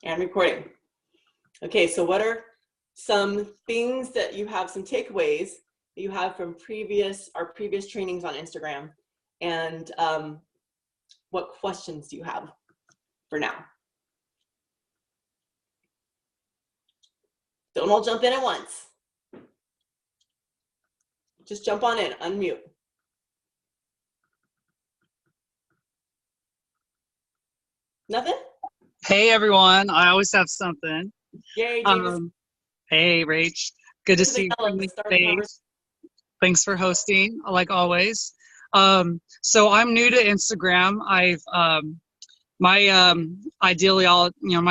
And recording. Okay, so what are some things that you have, some takeaways that you have from our previous trainings on Instagram? And what questions do you have for now? Don't all jump in at once. Just jump on in, unmute. Nothing? Hey everyone, I always have something. Yay, James. Hey Rach, good to see you. Thanks for hosting, like always. So I'm new to Instagram. My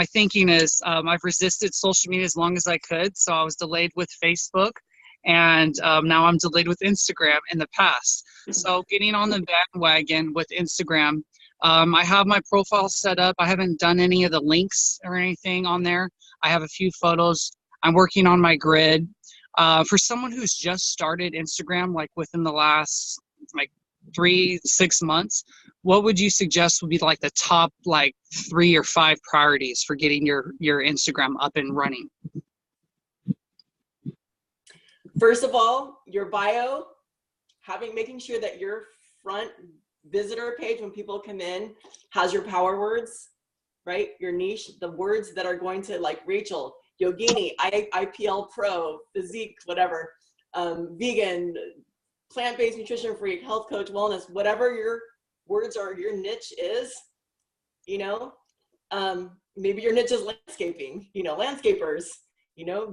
thinking is I've resisted social media as long as I could. So I was delayed with Facebook, and now I'm delayed with Instagram in the past. So getting on the bandwagon with Instagram. I have my profile set up. I haven't done any of the links or anything on there. I have a few photos. I'm working on my grid. For someone who's just started Instagram, like within the last 3-6 months, what would you suggest would be like the top 3 or 5 priorities for getting your Instagram up and running? First of all, your bio, making sure that your front visitor page, when people come in, has your power words, right? Your niche, the words that are going to, like Rachel, yogini, IPL pro, physique, whatever, vegan, plant-based nutrition freak, health coach, wellness, whatever your words are, your niche is, maybe your niche is landscaping, landscapers,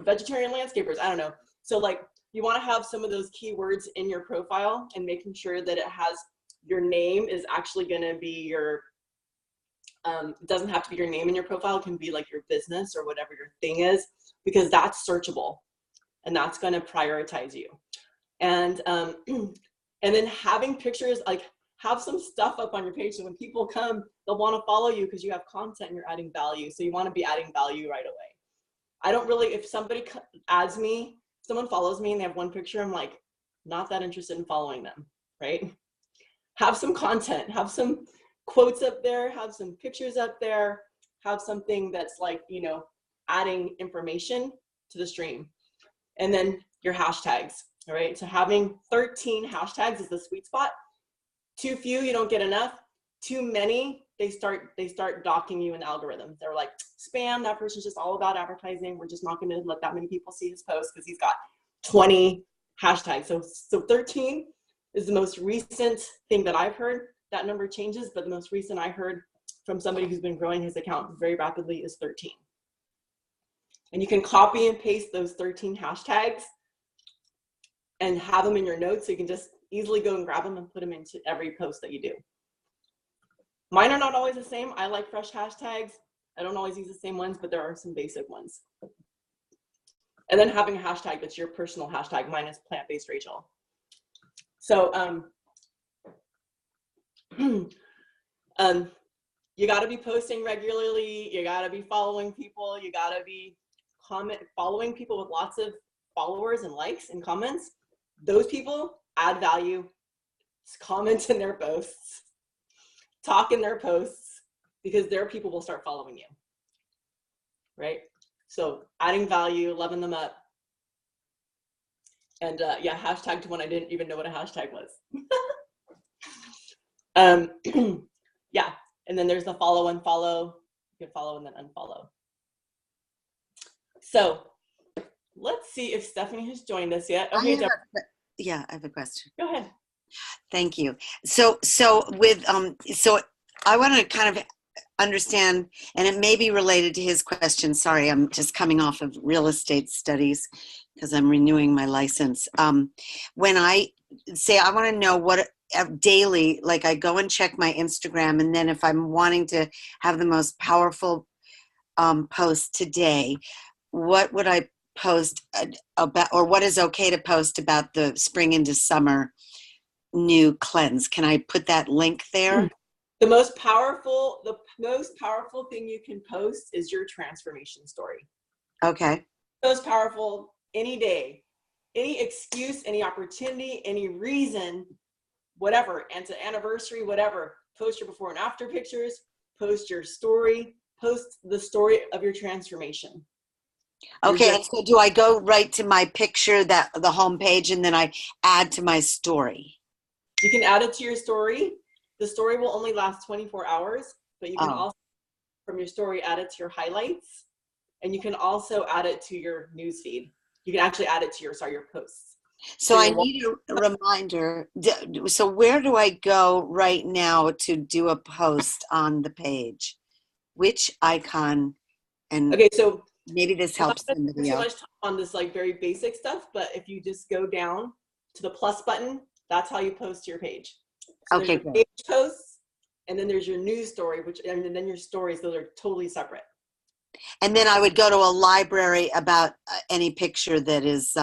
vegetarian landscapers, I don't know. So you want to have some of those keywords in your profile and making sure that it has your name is actually going to be your, it doesn't have to be your name in your profile. It can be like your business or whatever your thing is, because that's searchable and that's going to prioritize you. And then having pictures, have some stuff up on your page. So when people come, they'll want to follow you because you have content and you're adding value. So you want to be adding value right away. I don't really, if somebody adds me, someone follows me and they have one picture, I'm like, not that interested in following them, right? Have some content, have some quotes up there, have some pictures up there, have something that's adding information to the stream. And then your hashtags, all right? So having 13 hashtags is the sweet spot. Too few, you don't get enough. Too many, they start docking you in the algorithm. They're like, spam, that person's just all about advertising. We're just not gonna let that many people see his post because he's got 20 hashtags. So 13 is the most recent thing that I've heard. That number changes, but the most recent I heard from somebody who's been growing his account very rapidly is 13. And you can copy and paste those 13 hashtags and have them in your notes so you can just easily go and grab them and put them into every post that you do. Mine are not always the same. I like fresh hashtags. I don't always use the same ones, but there are some basic ones. And then having a hashtag that's your personal hashtag. Mine is plant-based Rachel. So you got to be posting regularly. You got to be following people. You got to be following people with lots of followers and likes and comments. Those people add value, comment in their posts, talk in their posts, because their people will start following you, right? So adding value, loving them up. And yeah, hashtag to one I didn't even know what a hashtag was. Yeah, and then there's the follow, unfollow. You can follow and then unfollow. So let's see if Stephanie has joined us yet. Okay, yeah, I have a question. Go ahead. Thank you. So I want to kind of understand, and it may be related to his question. Sorry, I'm just coming off of real estate studies because I'm renewing my license. When I say I want to know what daily, like I go and check my Instagram, and then if I'm wanting to have the most powerful post today, what would I post about, or what is okay to post about the spring into summer new cleanse? Can I put that link there? The most powerful thing you can post is your transformation story. Okay. Most powerful any day, any excuse, any opportunity, any reason, whatever, and to anniversary, whatever, post your before and after pictures, post your story, post the story of your transformation. Okay, and so do I go right to my picture, that the home page, and then I add to my story? You can add it to your story. The story will only last 24 hours, but you can also, from your story, add it to your highlights, and you can also add it to your news feed. You can actually add it to your posts. So I need a reminder. So where do I go right now to do a post on the page? Which icon? And okay, so maybe this helps somebody too else. much time on this like very basic stuff, but if you just go down to the plus button, that's how you post to your page. So Okay, there's your page posts, and then there's your news story, and then your stories. Those are totally separate. And then I would go to a library about any picture that is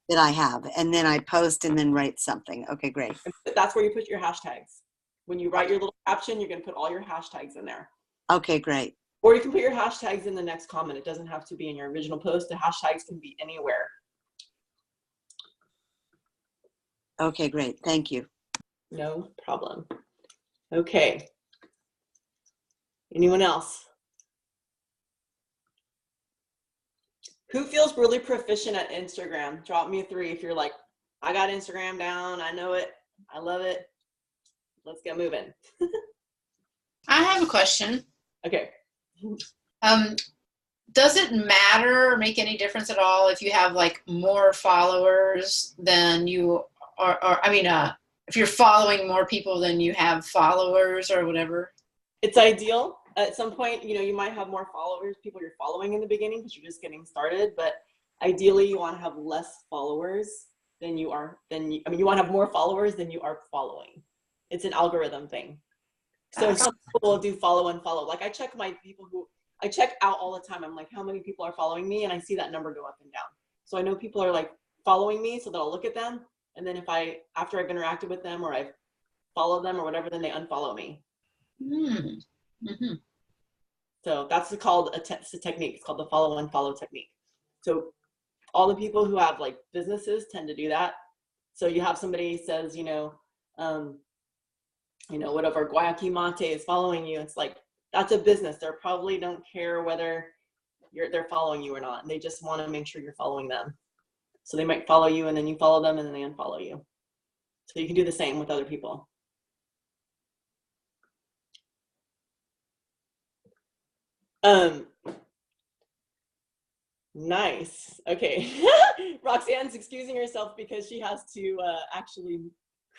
that I have, and then I post and then write something. Okay, great. And that's where you put your hashtags. When you write your little caption, you're going to put all your hashtags in there. Okay, great. Or you can put your hashtags in the next comment. It doesn't have to be in your original post. The hashtags can be anywhere. Okay, great. Thank you. No problem. Okay. Anyone else? Who feels really proficient at Instagram? Drop me a 3 if you're like, I got Instagram down. I know it. I love it. Let's get moving. I have a question. Okay. Does it matter or make any difference at all if you have like more followers than you are, or I mean, if you're following more people than you have followers or whatever? It's ideal. At some point, you know, you might have more followers, people you're following in the beginning because you're just getting started, but ideally you want to have less followers than you are, you want to have more followers than you are following. It's an algorithm thing. So some people will do follow and follow. Like I check I check out all the time. I'm like, how many people are following me? And I see that number go up and down. So I know people are like following me, so that I'll look at them. And then after I've interacted with them or I've followed them or whatever, then they unfollow me. Mm-hmm. So that's called a technique. It's called the follow and follow technique. So all the people who have like businesses tend to do that. So you have somebody says, whatever, Guayaki Mate is following you. It's like, that's a business. They probably don't care whether they're following you or not. They just want to make sure you're following them. So they might follow you and then you follow them and then they unfollow you. So you can do the same with other people. Nice. Okay. Roxanne's excusing herself because she has to actually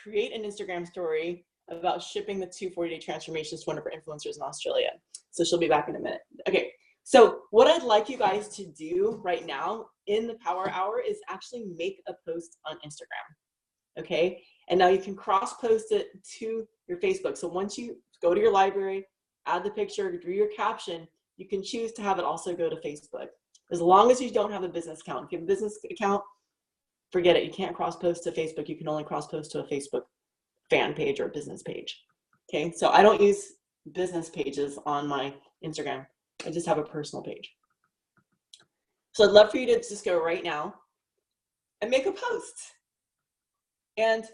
create an Instagram story about shipping the 2 40-day transformations to one of her influencers in Australia. So she'll be back in a minute. Okay. So what I'd like you guys to do right now in the Power Hour is actually make a post on Instagram. Okay. And now you can cross post it to your Facebook. So once you go to your library, add the picture, do your caption, you can choose to have it also go to Facebook. As long as you don't have a business account. If you have a business account, forget it. You can't cross post to Facebook. You can only cross post to a Facebook fan page or a business page. Okay, so I don't use business pages on my Instagram. I just have a personal page. So I'd love for you to just go right now and make a post. And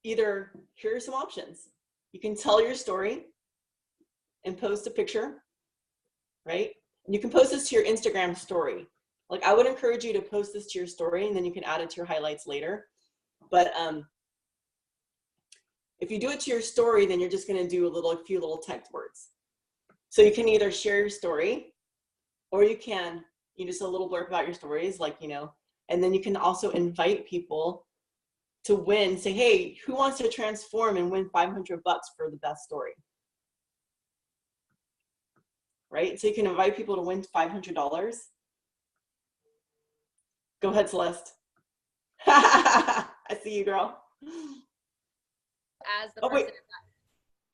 either, here are some options. You can tell your story and post a picture, right? And you can post this to your Instagram story. Like I would encourage you to post this to your story and then you can add it to your highlights later. But if you do it to your story, then you're just going to do a few little text words. So you can either share your story or you can, just a little blurb about your stories, and then you can also invite people to win. Say, hey, who wants to transform and win $500 for the best story? Right? So you can invite people to win $500. Go ahead, Celeste. I see you, girl. As the person,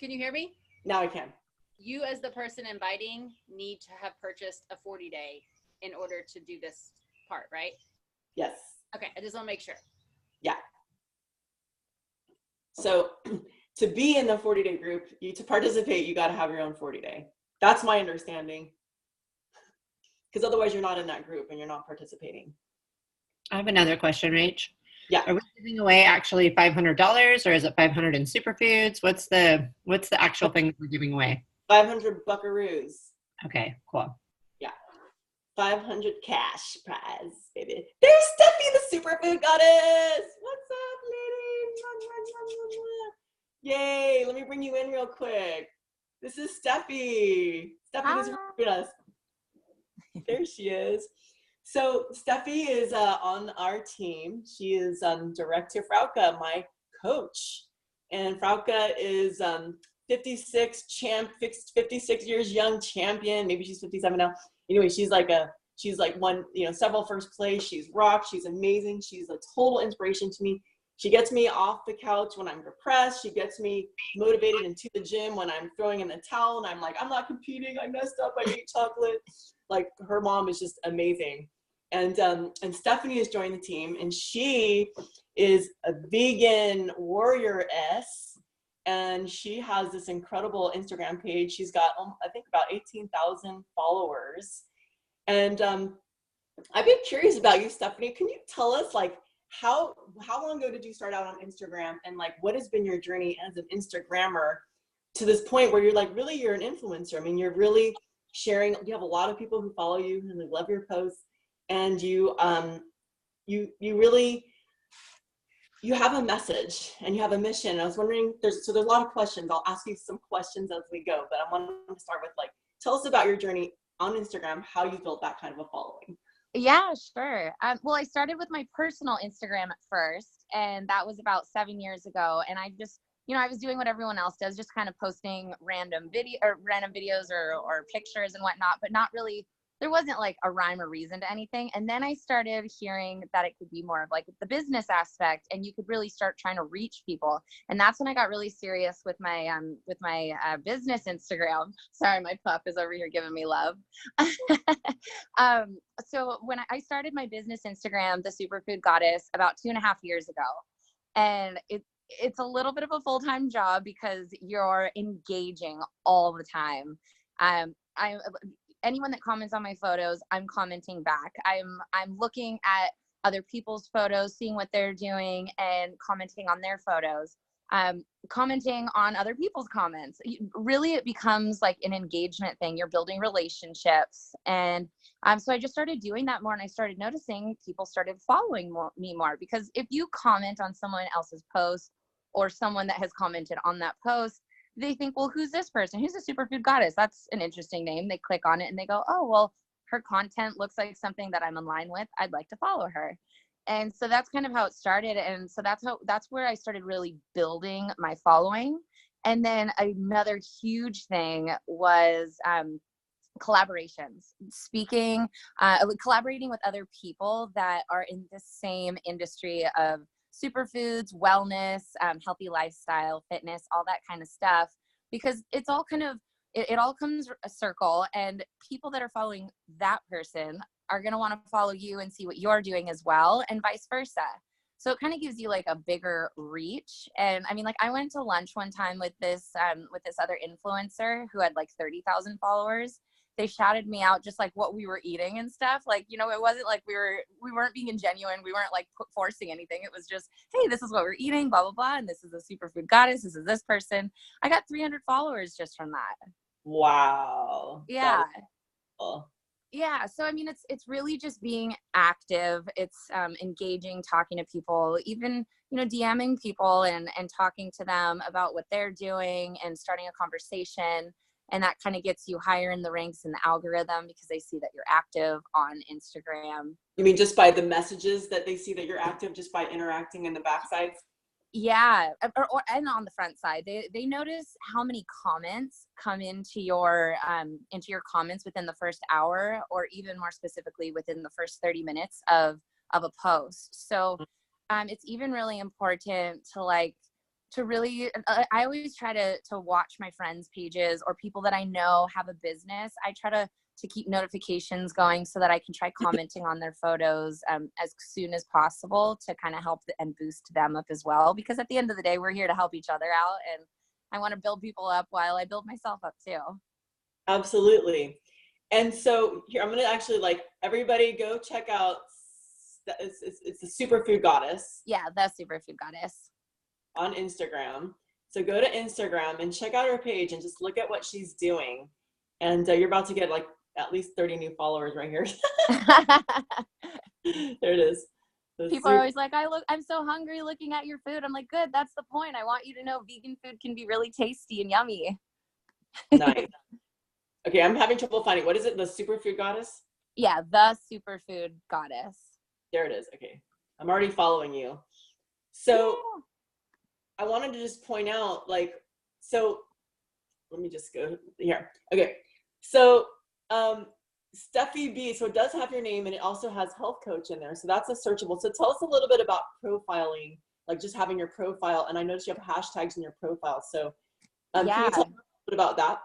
can you hear me? Now I can. You as the person inviting need to have purchased a 40-day in order to do this part, right? Yes. Okay, I just want to make sure. Yeah. So to be in the 40-day group, to participate, you got to have your own 40-day. That's my understanding. Because otherwise you're not in that group and you're not participating. I have another question, Rach. Yeah. Are we giving away actually $500 or is it 500 in superfoods? What's the actual thing that we're giving away? 500 buckaroos. Okay, cool. Yeah. 500 cash prize, baby. There's Steffi, the superfood goddess. What's up, lady? Mwah, mwah, mwah, mwah. Yay, let me bring you in real quick. This is Steffi. Steffi, the superfood goddess. There she is. So Steffi is on our team. She is Director Frauke, my coach. And Frauke is 56 years young champion. Maybe she's 57 now. Anyway, she's like won, several first place. She's rocked. She's amazing. She's a total inspiration to me. She gets me off the couch when I'm depressed. She gets me motivated into the gym when I'm throwing in the towel and I'm like, I'm not competing. I messed up. I ate chocolate. Like, her mom is just amazing. And Stephanie has joined the team, and she is a vegan warrior-ess, and she has this incredible Instagram page. She's got, I think, about 18,000 followers. And I've been curious about you, Stephanie. Can you tell us, like, how long ago did you start out on Instagram, and like, what has been your journey as an Instagrammer to this point where you're like, really, you're an influencer? I mean, you're really sharing. You have a lot of people who follow you and they love your posts, and you really, you have a message and you have a mission. I was wondering, there's a lot of questions. I'll ask you some questions as we go, but I want to start with, like, tell us about your journey on Instagram, how you built that kind of a following. Yeah, sure. Well, I started with my personal Instagram at first, and that was about 7 years ago. And I just, I was doing what everyone else does, just kind of posting random videos or pictures and whatnot, but not really, there wasn't like a rhyme or reason to anything. And then I started hearing that it could be more of like the business aspect, and you could really start trying to reach people. And that's when I got really serious with my business Instagram. Sorry, my pup is over here giving me love. So when I started my business Instagram, the Superfood Goddess, about 2.5 years ago, and it's a little bit of a full-time job because you're engaging all the time. Anyone that comments on my photos, I'm commenting back. I'm looking at other people's photos, seeing what they're doing, and commenting on their photos. Commenting on other people's comments. Really, it becomes like an engagement thing. You're building relationships. And so I just started doing that more, and I started noticing people started following me more, because if you comment on someone else's post or someone that has commented on that post, they think, well, who's this person? Who's the Superfood Goddess? That's an interesting name. They click on it and they go, oh, well, her content looks like something that I'm in line with. I'd like to follow her. And so that's kind of how it started. And so that's where I started really building my following. And then another huge thing was collaborations, collaborating with other people that are in the same industry of superfoods, wellness, healthy lifestyle, fitness, all that kind of stuff, because it's all kind of, it all comes a circle, and people that are following that person are going to want to follow you and see what you're doing as well, and vice versa. So it kind of gives you like a bigger reach. And I mean, like, I went to lunch one time with this other influencer who had like 30,000 followers. They shouted me out just like what we were eating and stuff. Like, it wasn't like we weren't being genuine. We weren't like forcing anything. It was just, hey, this is what we're eating, blah, blah, blah. And this is a Superfood Goddess. This is this person. I got 300 followers just from that. Wow. Yeah. Cool. Yeah. So, I mean, it's really just being active. It's engaging, talking to people, even, DMing people and talking to them about what they're doing and starting a conversation. And that kind of gets you higher in the ranks in the algorithm, because they see that you're active on Instagram. You mean just by the messages that they see that you're active, just by interacting in the backsides? Yeah, and on the front side, they notice how many comments come into your comments within the first hour, or even more specifically within the first 30 minutes of a post. So it's even really important to really, I always try to watch my friends' pages or people that I know have a business. I try to keep notifications going so that I can try commenting on their photos as soon as possible, to kind of help and boost them up as well. Because at the end of the day, we're here to help each other out, and I want to build people up while I build myself up too. Absolutely. And so here, I'm going to actually, like, everybody go check out, it's the Superfood Goddess. Yeah, the Superfood Goddess. On Instagram. So go to Instagram and check out her page and just look at what she's doing. And you're about to get like at least 30 new followers right here. There it is. So People are always like, I'm so hungry looking at your food. I'm like, good, that's the point. I want you to know vegan food can be really tasty and yummy. Nice. Okay, I'm having trouble finding, what is it? The superfood goddess? Yeah, the superfood goddess. There it is. Okay. I'm already following you. So I wanted to just point out, like, so let me just go here. Okay. So Steffi B, so it does have your name and it also has health coach in there. So that's a searchable. So tell us a little bit about profiling, like just having your profile. And I noticed you have hashtags in your profile. So can you tell us a little bit about that?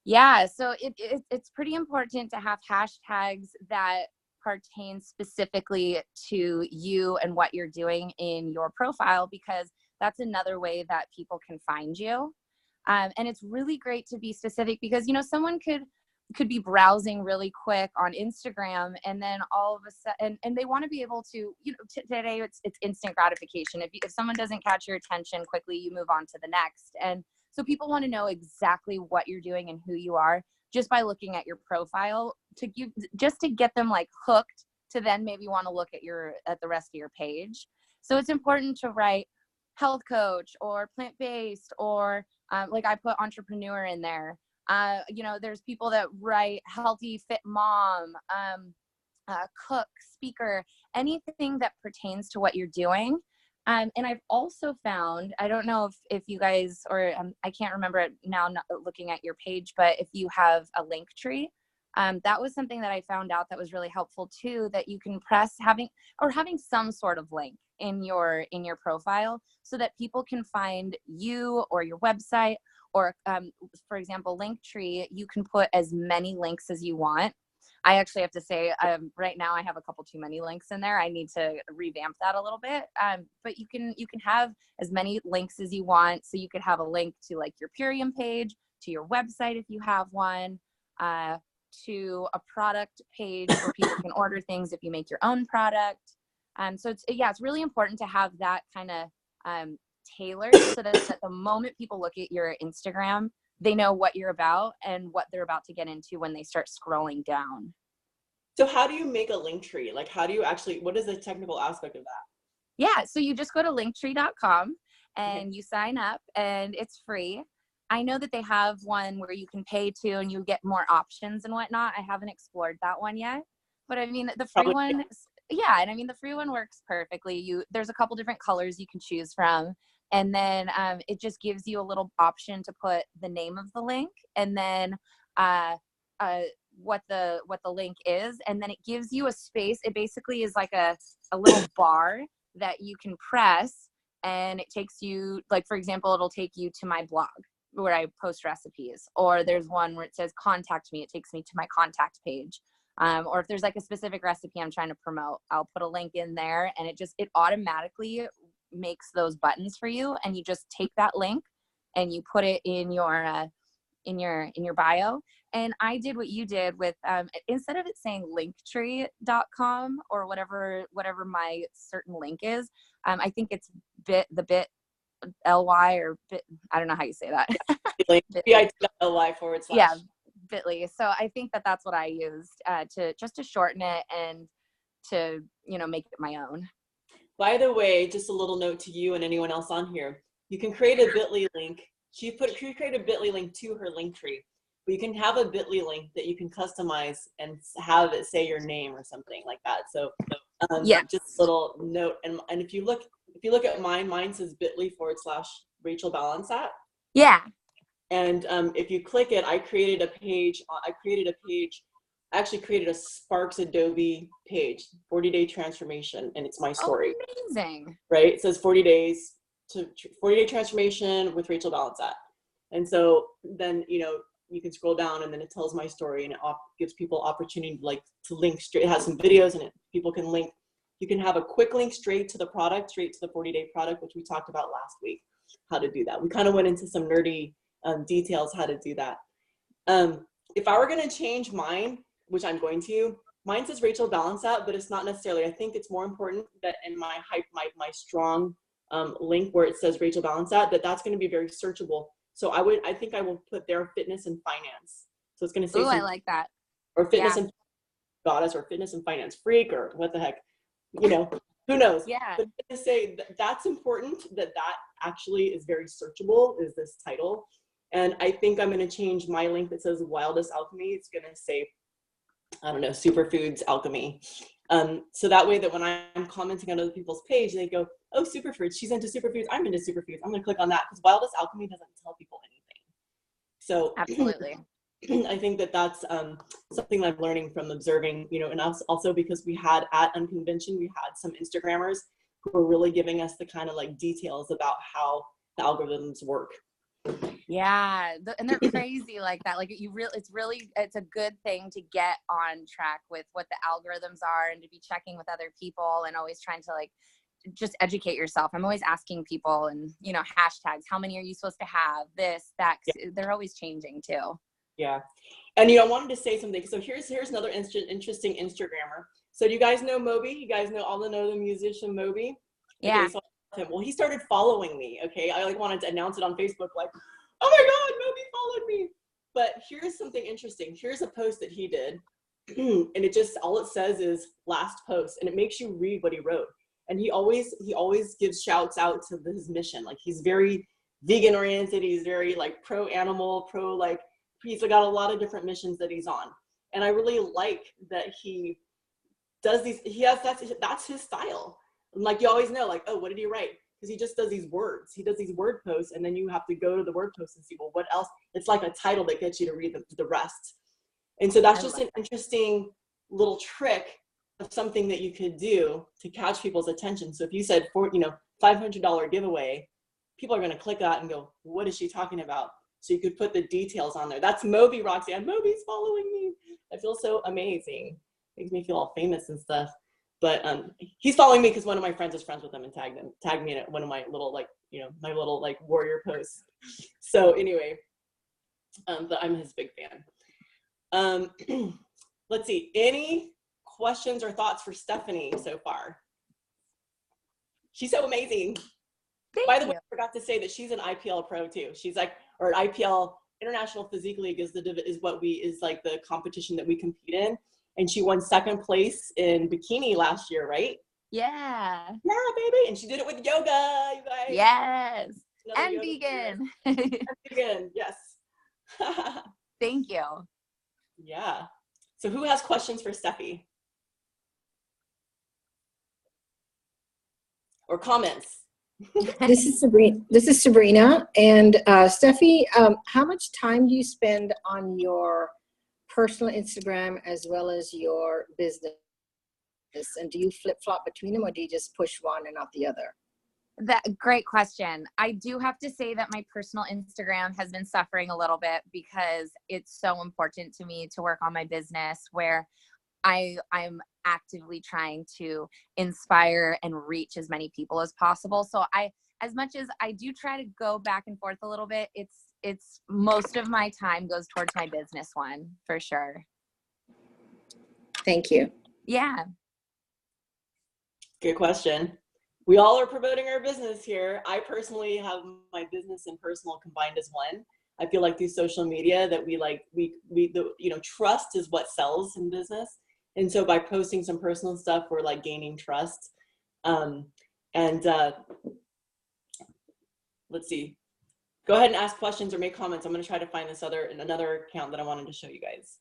Yeah, so it's pretty important to have hashtags that pertain specifically to you and what you're doing in your profile, because that's another way that people can find you. And it's really great to be specific because, you know, someone could be browsing really quick on Instagram and then all of a sudden, and they want to be able to, you know, today it's instant gratification. If someone doesn't catch your attention quickly, you move on to the next. And so people want to know exactly what you're doing and who you are just by looking at your profile just to get them like hooked to then maybe want to look at the rest of your page. So it's important to write health coach or plant-based or like I put entrepreneur in there. You know, there's people that write healthy, fit mom, cook, speaker, anything that pertains to what you're doing. And I've also found, I don't know if you guys, or I can't remember it now not looking at your page, but if you have a link tree, that was something that I found out that was really helpful too, that you can press having some sort of link in your profile so that people can find you or your website, or for example, Linktree, you can put as many links as you want. I actually have to say right now I have a couple too many links in there. I need to revamp that a little bit. But you can have as many links as you want. So you could have a link to like your Purium page, to your website if you have one, to a product page where people can order things if you make your own product. So it's really important to have that kind of tailored so that at the moment people look at your Instagram, they know what you're about and what they're about to get into when they start scrolling down. So how do you make a link tree? Like, how do you actually, what is the technical aspect of that? Yeah, so you just go to linktree.com and you sign up and it's free. I know that they have one where you can pay to and you get more options and whatnot. I haven't explored that one yet, but I mean, the free one, yeah, and I mean, the free one works perfectly. There's a couple different colors you can choose from. And then it just gives you a little option to put the name of the link and then what the link is. And then it gives you a space. It basically is like a little bar that you can press and it takes you, like, for example, it'll take you to my blog where I post recipes, or there's one where it says contact me. It takes me to my contact page. Or if there's like a specific recipe I'm trying to promote, I'll put a link in there and it automatically makes those buttons for you, and you just take that link and you put it in your bio. And I did what you did with instead of it saying linktree.com or whatever my certain link is, I think it's bit.ly or bit, I don't know how you say that. bit.ly / yeah, bit.ly. So I think that's what I used to shorten it and to, you know, make it my own. By the way, just a little note to you and anyone else on here. You can create a bit.ly link. She created a bit.ly link to her link tree, but you can have a bit.ly link that you can customize and have it say your name or something like that. So just a little note. And if you look at mine says bit.ly / Rachel Balanzat. Yeah. And if you click it, I created a page. I actually created a Sparks Adobe page, 40-day transformation, and it's my story. Oh, amazing. Right? It says 40-day transformation with Rachel Balanzat. And so then, you know, you can scroll down and then it tells my story and it gives people opportunity to link straight. It has some videos and people can link. You can have a quick link straight to the product, straight to the 40-day product, which we talked about last week, how to do that. We kind of went into some nerdy details how to do that. If I were going to change mine, which I'm going to, mine says Rachel Balanzat, but it's not necessarily. I think it's more important that in my strong link where it says Rachel Balanzat, that's going to be very searchable. So I think I will put their fitness and finance. So it's going to say Ooh, I something, like that. or fitness Yeah. and goddess, or fitness and finance freak, or what the heck, you know, who knows? Yeah. But to say that's important, that actually is very searchable, is this title. And I think I'm going to change my link that says Wildest Alchemy. It's going to say, I don't know, Superfoods Alchemy. So that way that when I'm commenting on other people's page, they go, oh, superfoods, she's into superfoods, I'm into superfoods. I'm going to click on that, because Wildest Alchemy doesn't tell people anything. So Absolutely. I think that that's something I'm learning from observing, you know, and also because we had at Unconvention, we had some Instagrammers who were really giving us the kind of like details about how the algorithms work. Yeah, and they're crazy like that. Like it's a good thing to get on track with what the algorithms are, and to be checking with other people, and always trying to like just educate yourself. I'm always asking people, and you know, hashtags, how many are you supposed to have, this, that, Yeah. They're always changing too. Yeah. And you know, I wanted to say something. So here's another interesting Instagrammer. So do you guys know Moby? You guys know the musician Moby? Yeah. Okay, so well, he started following me. Okay, I like wanted to announce it on Facebook, like, oh my God, Moby followed me. But here's something interesting. Here's a post that he did, and it just, all it says is last post, and it makes you read what he wrote. And he always gives shouts out to his mission. Like, he's very vegan oriented. He's very like pro animal, pro like, he's got a lot of different missions that he's on. And I really like that he does these, that's his style. And like, you always know, like, oh, what did he write? Because he just does these words. He does these word posts, and then you have to go to the word post and see, well, what else? It's like a title that gets you to read the rest. And so that's just an interesting little trick of something that you could do to catch people's attention. So if you said, $500 giveaway, people are going to click that and go, what is she talking about? So you could put the details on there. That's Moby, Roxanne. Moby's following me. I feel so amazing. Makes me feel all famous and stuff. But he's following me because one of my friends is friends with him and tagged me in one of my little my little like warrior posts. So anyway, but I'm his big fan. Let's see. Any questions or thoughts for Stephanie so far? She's so amazing. By the way, I forgot to say that she's an IPL pro too. She's like, or an IPL, International Physique League is like the competition that we compete in. And she won second place in bikini last year, right? Yeah. Yeah, baby. And she did it with yoga, you guys. Yes. Another And vegan. And vegan, yes. Thank you. Yeah. So who has questions for Steffi? Or comments? This is Sabrina. And Steffi, how much time do you spend on your personal Instagram as well as your business? And do you flip-flop between them, or do you just push one and not the other? Great question. I do have to say that my personal Instagram has been suffering a little bit because it's so important to me to work on my business, where I'm actively trying to inspire and reach as many people as possible. So as much as I do try to go back and forth a little bit, it's most of my time goes towards my business one, for sure. Thank you. Yeah. Good question. We all are promoting our business here. I personally have my business and personal combined as one. I feel like through social media that trust is what sells in business. And so by posting some personal stuff, we're like gaining trust. Let's see. Go ahead and ask questions or make comments. I'm going to try to find another account that I wanted to show you guys.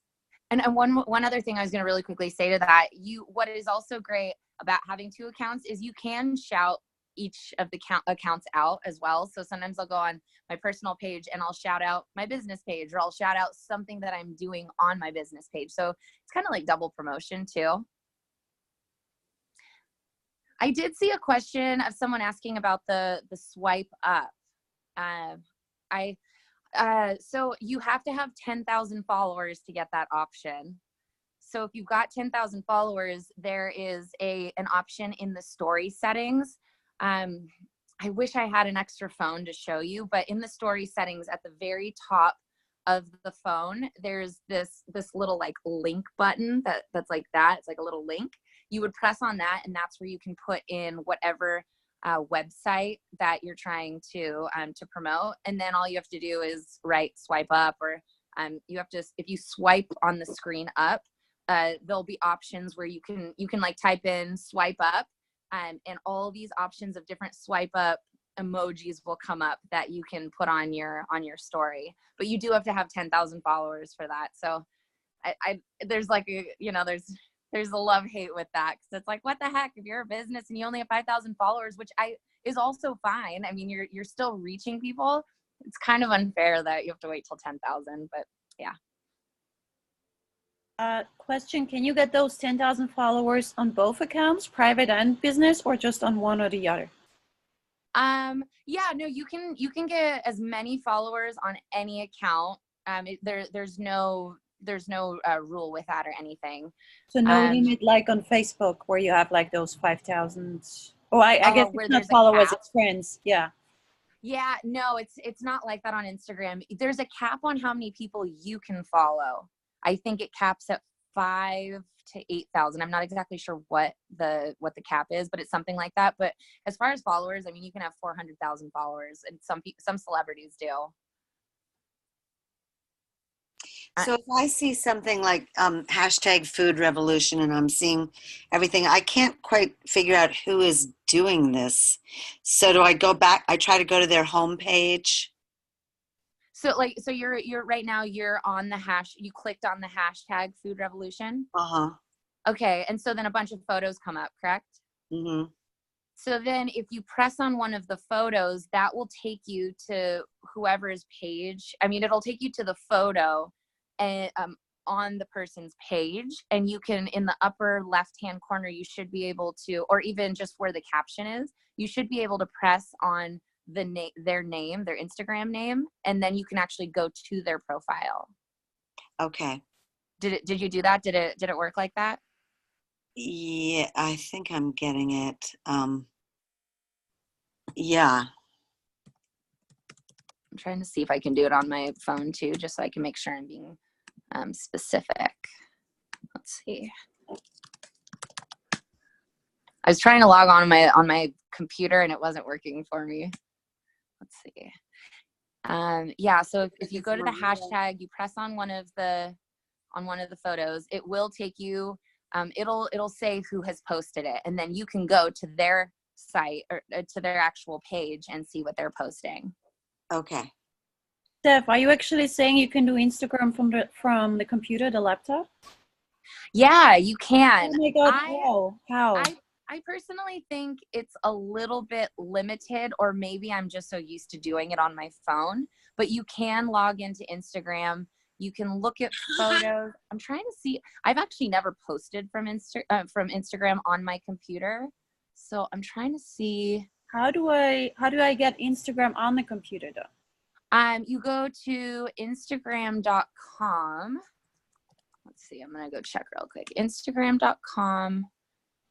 And one other thing I was going to really quickly say to that, what is also great about having two accounts is you can shout each of the accounts out as well. So sometimes I'll go on my personal page and I'll shout out my business page, or I'll shout out something that I'm doing on my business page. So it's kind of like double promotion too. I did see a question of someone asking about the swipe up. So you have to have 10,000 followers to get that option. So if you've got 10,000 followers, there is an option in the story settings. I wish I had an extra phone to show you, but in the story settings at the very top of the phone, there's this little like link button that's like that. It's like a little link. You would press on that, and that's where you can put in whatever website that you're trying to promote. And then all you have to do is write swipe up or You have to, if you swipe on the screen up, there'll be options where you can like type in swipe up, and all these options of different swipe up emojis will come up that you can put on your story. But you do have to have 10,000 followers for that. So I there's like a, there's a love-hate with that, because it's like, what the heck, if you're a business and you only have 5,000 followers, which is also fine. I mean, you're still reaching people. It's kind of unfair that you have to wait till 10,000, but yeah. Question, can you get those 10,000 followers on both accounts, private and business, or just on one or the other? Yeah, no, you can get as many followers on any account. There's no rule with that or anything. So no limit like on Facebook where you have like those 5,000. Oh, I guess it's not followers, it's friends. Yeah. Yeah, no, it's not like that on Instagram. There's a cap on how many people you can follow. I think it caps at 5,000 to 8,000. I'm not exactly sure what the cap is, but it's something like that. But as far as followers, I mean, you can have 400,000 followers, and some celebrities do. So if I see something like hashtag food revolution and I'm seeing everything, I can't quite figure out who is doing this. So do I go back? I try to go to their homepage. So you're right now, you're on the you clicked on the hashtag food revolution. Uh-huh. Okay. And so then a bunch of photos come up, correct? Mm-hmm. So then if you press on one of the photos, that will take you to whoever's page. I mean, it'll take you to the photo and on the person's page, and you can, in the upper left-hand corner, you should be able to, or even just where the caption is, you should be able to press on their name, their Instagram name, and then you can actually go to their profile. Okay. Did you do that? Did it work like that? Yeah, I think I'm getting it. Yeah. I'm trying to see if I can do it on my phone too, just so I can make sure I'm being specific. Let's see. I was trying to log on my computer and it wasn't working for me. Let's see. Yeah, so if you go to the hashtag, you press on one of the photos, it will take you, it'll say who has posted it, and then you can go to their site or to their actual page and see what they're posting. Okay. Steph, are you actually saying you can do Instagram from the computer, the laptop? Yeah, you can. Oh my God, how? I personally think it's a little bit limited, or maybe I'm just so used to doing it on my phone, but you can log into Instagram. You can look at photos. I'm trying to see. I've actually never posted from Instagram on my computer. So I'm trying to see. How do I get Instagram on the computer though? You go to Instagram.com. Let's see, I'm gonna go check real quick. Instagram.com.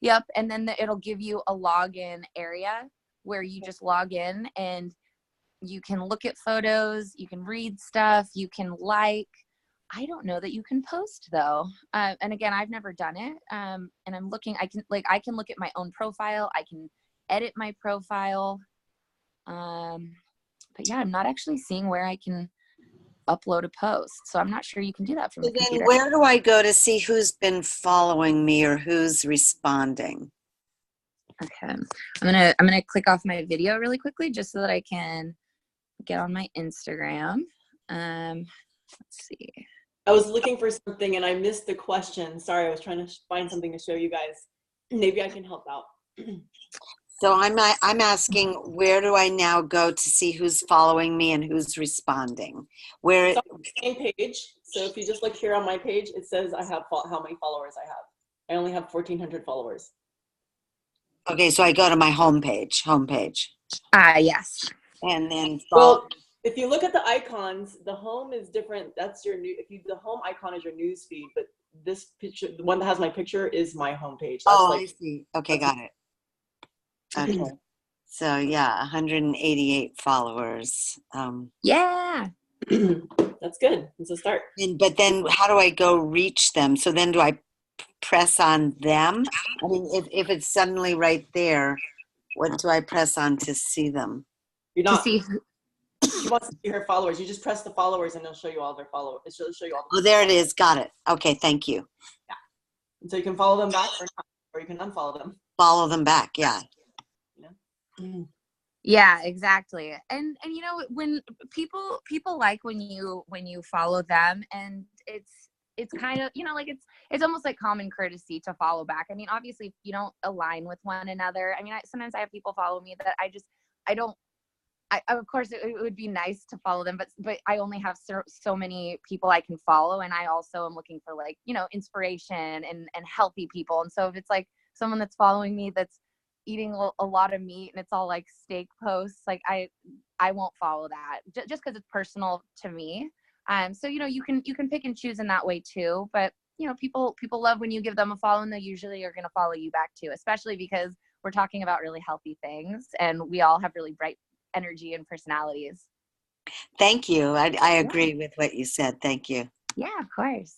Yep, and then it'll give you a login area where you just log in and you can look at photos, you can read stuff, you can like. I don't know that you can post though. And again, I've never done it. And I'm looking. I can look at my own profile. I can edit my profile. But yeah, I'm not actually seeing where I can upload a post. So I'm not sure you can do that from the computer. Then where do I go to see who's been following me or who's responding? Okay. I'm gonna click off my video really quickly just so that I can get on my Instagram. Let's see. I was looking for something and I missed the question. Sorry, I was trying to find something to show you guys. Maybe I can help out. So I'm asking, where do I now go to see who's following me and who's responding? Where It's on the same page. So if you just look here on my page, it says I have how many followers I have. I only have 1,400 followers. Okay, so I go to my homepage. Yes. And then Well, if you look at the icons, the home is different. That's your new. The home icon is your news feed, but this picture, the one that has my picture, is my homepage. I see. Okay, got it. Okay. So yeah, 188 followers. Yeah. That's good. It's a start. But then how do I go reach them? So then do I press on them? I mean, if it's suddenly right there, what do I press on to see them? You're not. To see She wants to see her followers. You just press the followers and it'll show you all their followers. It'll show you all. Oh, there it is. Got it. Okay, thank you. Yeah. And so you can follow them back or not, or you can unfollow them. Follow them back. Yeah. Yeah, exactly. And you know, when people like when you follow them, and it's kind of, you know, like it's almost like common courtesy to follow back. I mean, obviously if you don't align with one another, I mean, sometimes I have people follow me that of course it would be nice to follow them, but I only have so many people I can follow, and I also am looking for, like, you know, inspiration and healthy people. And so if it's like someone that's following me that's eating a lot of meat and it's all like steak posts, like I won't follow that just because it's personal to me. So, you know, you can pick and choose in that way too. But, you know, people love when you give them a follow, and they usually are going to follow you back too, especially because we're talking about really healthy things and we all have really bright energy and personalities. Thank you. I agree with what you said. Thank you. Yeah, of course.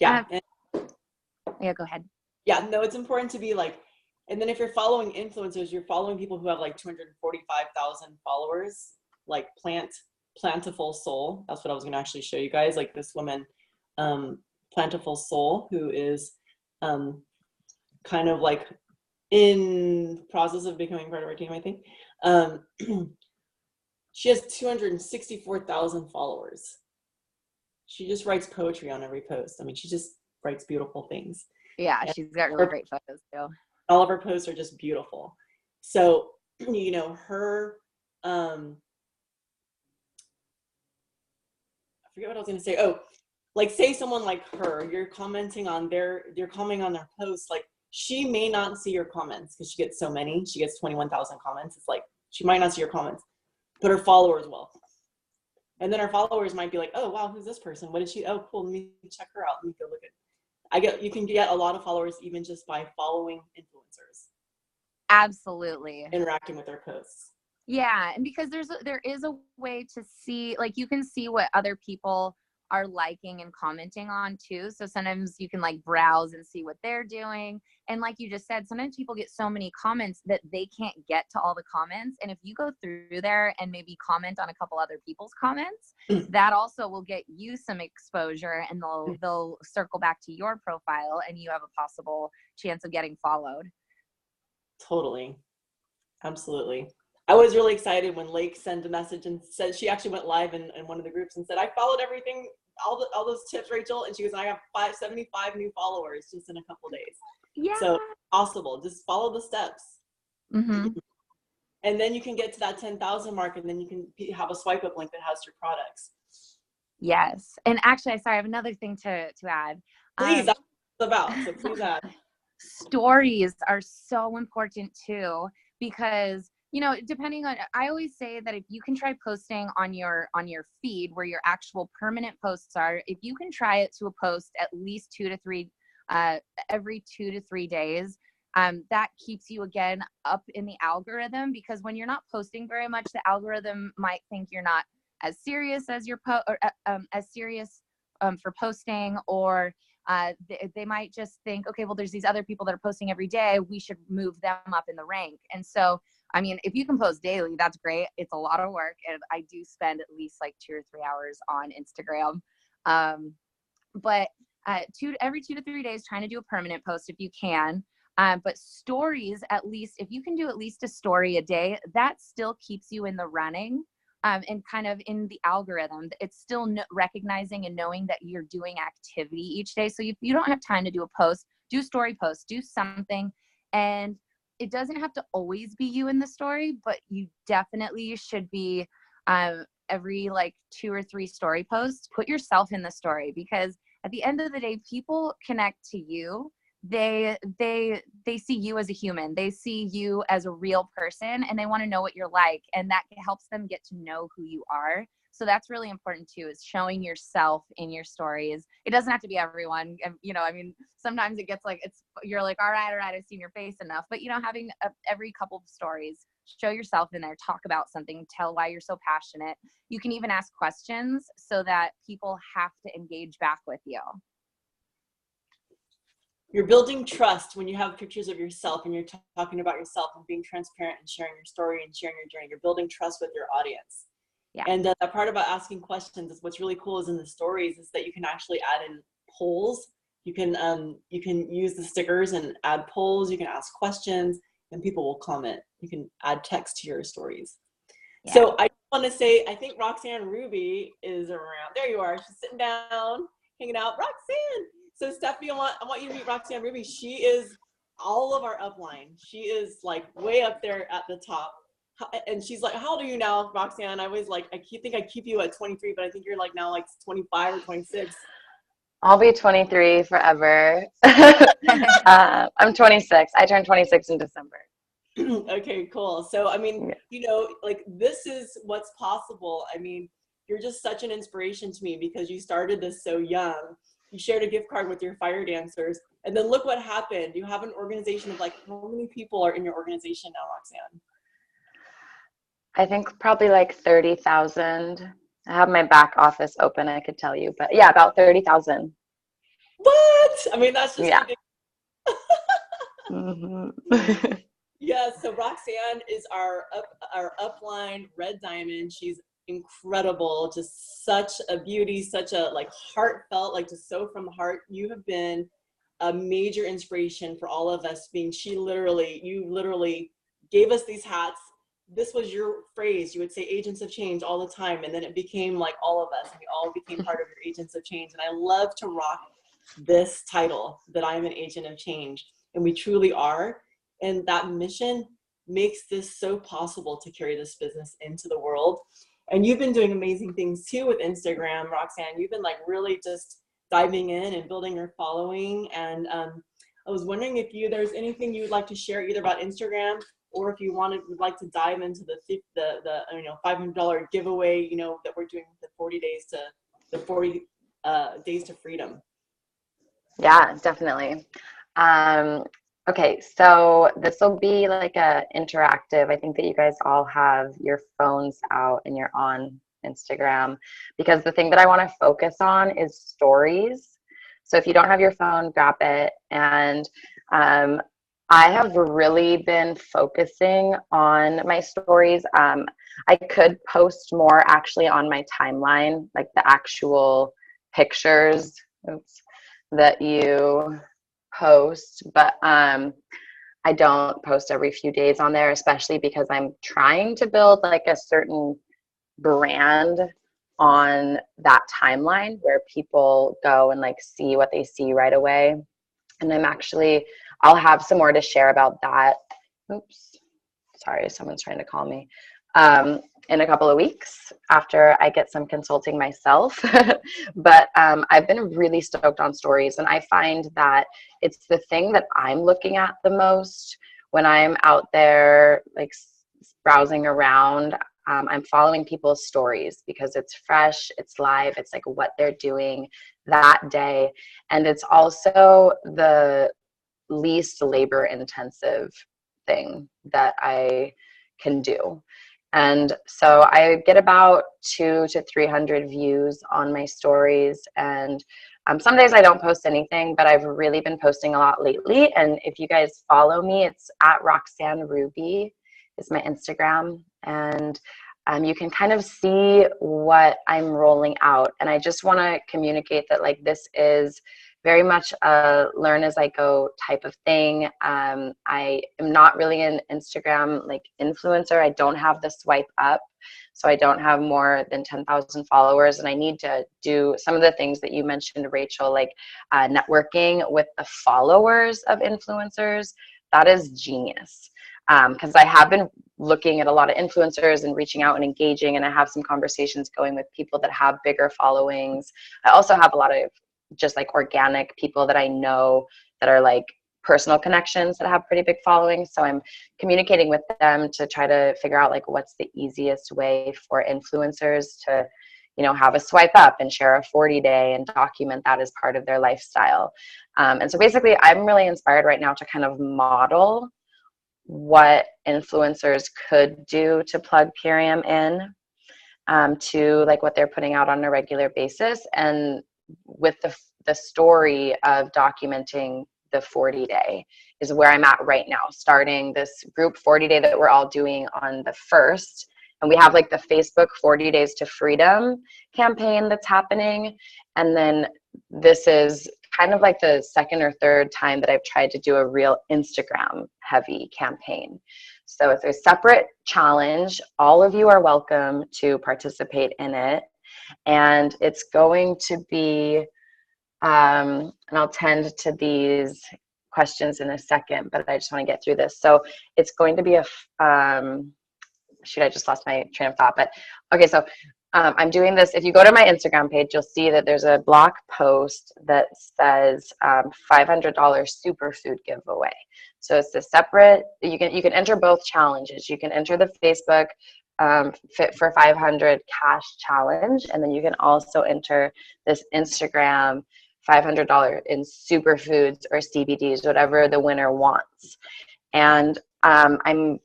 Yeah. Yeah, go ahead. Yeah, no, it's important to be like, and then if you're following influencers, you're following people who have like 245,000 followers, like Plantiful Soul. That's what I was going to actually show you guys. Like this woman, Plantiful Soul, who is kind of like in process of becoming part of our team, I think. She has 264,000 followers. She just writes poetry on every post. I mean, she just writes beautiful things. Yeah, she's got really great photos too. All of her posts are just beautiful. So, you know, her, I forget what I was going to say. Oh, like say someone like her, you're commenting on their posts, like she may not see your comments because she gets so many. She gets 21,000 comments. It's like, she might not see your comments, but her followers will. And then her followers might be like, oh, wow, who's this person? What is she? Oh, cool. Let me check her out. Let me go look at. You can get a lot of followers even just by following influencers. Absolutely. Interacting with their posts. Yeah, and because there is a way to see, like, you can see what other people are liking and commenting on too. So sometimes you can like browse and see what they're doing. And like you just said, sometimes people get so many comments that they can't get to all the comments. And if you go through there and maybe comment on a couple other people's comments, that also will get you some exposure, and they'll circle back to your profile, and you have a possible chance of getting followed. Totally. Absolutely. I was really excited when Lake sent a message and said, she actually went live in one of the groups and said, I followed everything, all those tips, Rachel. And she goes, I have 75 new followers just in a couple of days. Yeah. So possible, just follow the steps. Mm-hmm. And then you can get to that 10,000 mark, and then you can have a swipe up link that has your products. Yes. And actually, sorry, I have another thing to add. Please, that's what it's about. So please add. Stories are so important too, because, you know, depending on, I always say that if you can try posting on your feed where your actual permanent posts are, if you can try it to a post at least every 2 to 3 days, that keeps you again up in the algorithm, because when you're not posting very much, the algorithm might think you're not as serious as as serious for posting, or they might just think, okay, well, there's these other people that are posting every day, we should move them up in the rank. And so, I mean, if you can post daily, that's great. It's a lot of work, and I do spend at least like 2 or 3 hours on Instagram. But every 2 to 3 days, trying to do a permanent post if you can. But stories, at least, if you can do at least a story a day, that still keeps you in the running. And kind of in the algorithm. It's still recognizing and knowing that you're doing activity each day. So if you don't have time to do a post, do a story post, do something. And it doesn't have to always be you in the story, but you definitely should be every like 2 or 3 story posts, put yourself in the story, because at the end of the day, people connect to you. They see you as a human, they see you as a real person, and they want to know what you're like, and that helps them get to know who you are. So that's really important too, is showing yourself in your stories. It doesn't have to be everyone, and you know, I mean, sometimes it gets like, you're like, all right, I've seen your face enough. But you know, having every couple of stories, show yourself in there, talk about something, tell why you're so passionate. You can even ask questions so that people have to engage back with you. you're building trust when you have pictures of yourself and you're talking about yourself and being transparent and sharing your story and sharing your journey. You're building trust with your audience. Yeah. And the part about asking questions is what's really cool is in the stories is that you can actually add in polls. You can use the stickers and add polls. You can ask questions and people will comment. You can add text to your stories. Yeah. So I want to say, I think Roxanne Ruby is around. There you are. She's sitting down, hanging out. Roxanne. So Stephanie, I want you to meet Roxanne Ruby. She is all of our upline. She is like way up there at the top. And she's like, how old are you now, Roxanne? I was like, I think I keep you at 23, but I think you're like now like 25 or 26. I'll be 23 forever. I'm 26. I turned 26 in December. Okay, cool. So, I mean, you know, like this is what's possible. I mean, you're just such an inspiration to me because you started this so young. You shared a gift card with your fire dancers. And then look what happened. You have an organization of like, how many people are in your organization now, Roxanne? I think probably like 30,000. I have my back office open, I could tell you. But yeah, about 30,000. What? I mean, that's just ridiculous. Yeah, so Roxanne is our upline red diamond. She's incredible, just such a beauty, such a like heartfelt, like just so from the heart. You have been a major inspiration for all of us. You literally gave us these hats. This was your phrase. You would say agents of change all the time. And then it became like all of us. And we all became part of your agents of change. And I love to rock this title that I am an agent of change. And we truly are. And that mission makes this so possible to carry this business into the world. And you've been doing amazing things too with Instagram, Roxanne. You've been like really just diving in and building your following. And I was wondering if there's anything you would like to share either about Instagram or if you would like to dive into the $500 giveaway, you know, that we're doing the 40 days to freedom. Yeah, definitely. Okay, so this will be like a interactive. I think that you guys all have your phones out and you're on Instagram because the thing that I want to focus on is stories. So if you don't have your phone, grab it. And I have really been focusing on my stories. I could post more actually on my timeline, like the actual pictures that you post, but I don't post every few days on there, especially because I'm trying to build like a certain brand on that timeline where people go and like see what they see right away. And I'll have some more to share about that. Oops, sorry, someone's trying to call me. In a couple of weeks after I get some consulting myself. But I've been really stoked on stories, and I find that it's the thing that I'm looking at the most when I'm out there like browsing around. I'm following people's stories because it's fresh, it's live, it's like what they're doing that day. And it's also the least labor intensive thing that I can do. And so I get about 200 to 300 views on my stories. And some days I don't post anything, but I've really been posting a lot lately. And if you guys follow me, it's at Roxanne Ruby is my Instagram. And you can kind of see what I'm rolling out. And I just want to communicate that like this is very much a learn as I go type of thing. I am not really an Instagram like influencer. I don't have the swipe up, so I don't have more than 10,000 followers. And I need to do some of the things that you mentioned, Rachel, like networking with the followers of influencers. That is genius. Because I have been looking at a lot of influencers and reaching out and engaging, and I have some conversations going with people that have bigger followings. I also have a lot of just like organic people that I know that are like personal connections that have pretty big followings. So I'm communicating with them to try to figure out like what's the easiest way for influencers to, you know, have a swipe up and share a 40-day and document that as part of their lifestyle. And so basically I'm really inspired right now to kind of model what influencers could do to plug Purium in to like what they're putting out on a regular basis, and with the story of documenting the 40 day is where I'm at right now, starting this group 40 day that we're all doing on the 1st. And we have like the Facebook 40 Days to Freedom campaign that's happening. And then this is kind of like the second or third time that I've tried to do a real Instagram heavy campaign. So it's a separate challenge. All of you are welcome to participate in it. And it's going to be, and I'll tend to these questions in a second, but I just want to get through this. So it's going to be a, shoot, I just lost my train of thought, but okay, so I'm doing this. If you go to my Instagram page, you'll see that there's a blog post that says $500 superfood giveaway. So it's a separate, you can enter both challenges. You can enter the Facebook Fit for 500 cash challenge, and then you can also enter this Instagram $500 in superfoods or CBDs, whatever the winner wants. And I'm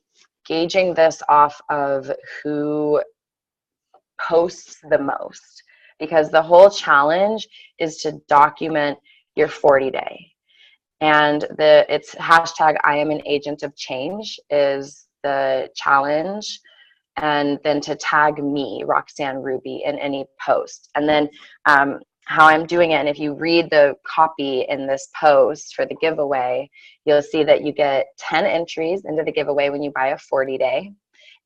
gauging this off of who posts the most, because the whole challenge is to document your 40 day. And it's hashtag I am an agent of change is the challenge. And then to tag me, Roxanne Ruby, in any post. And then how I'm doing it, and if you read the copy in this post for the giveaway, you'll see that you get 10 entries into the giveaway when you buy a 40 day.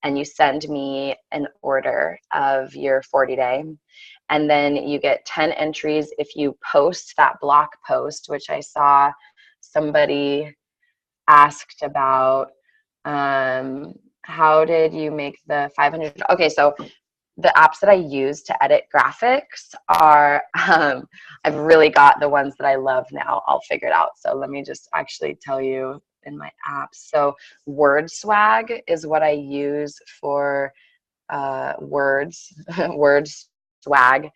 And you send me an order of your 40 day. And then you get 10 entries if you post that blog post, which I saw somebody asked about. How did you make the 500? Okay, so the apps that I use to edit graphics are, I've really got the ones that I love now. I'll figure it out. So let me just actually tell you in my apps. So WordSwag is what I use for words, WordSwag,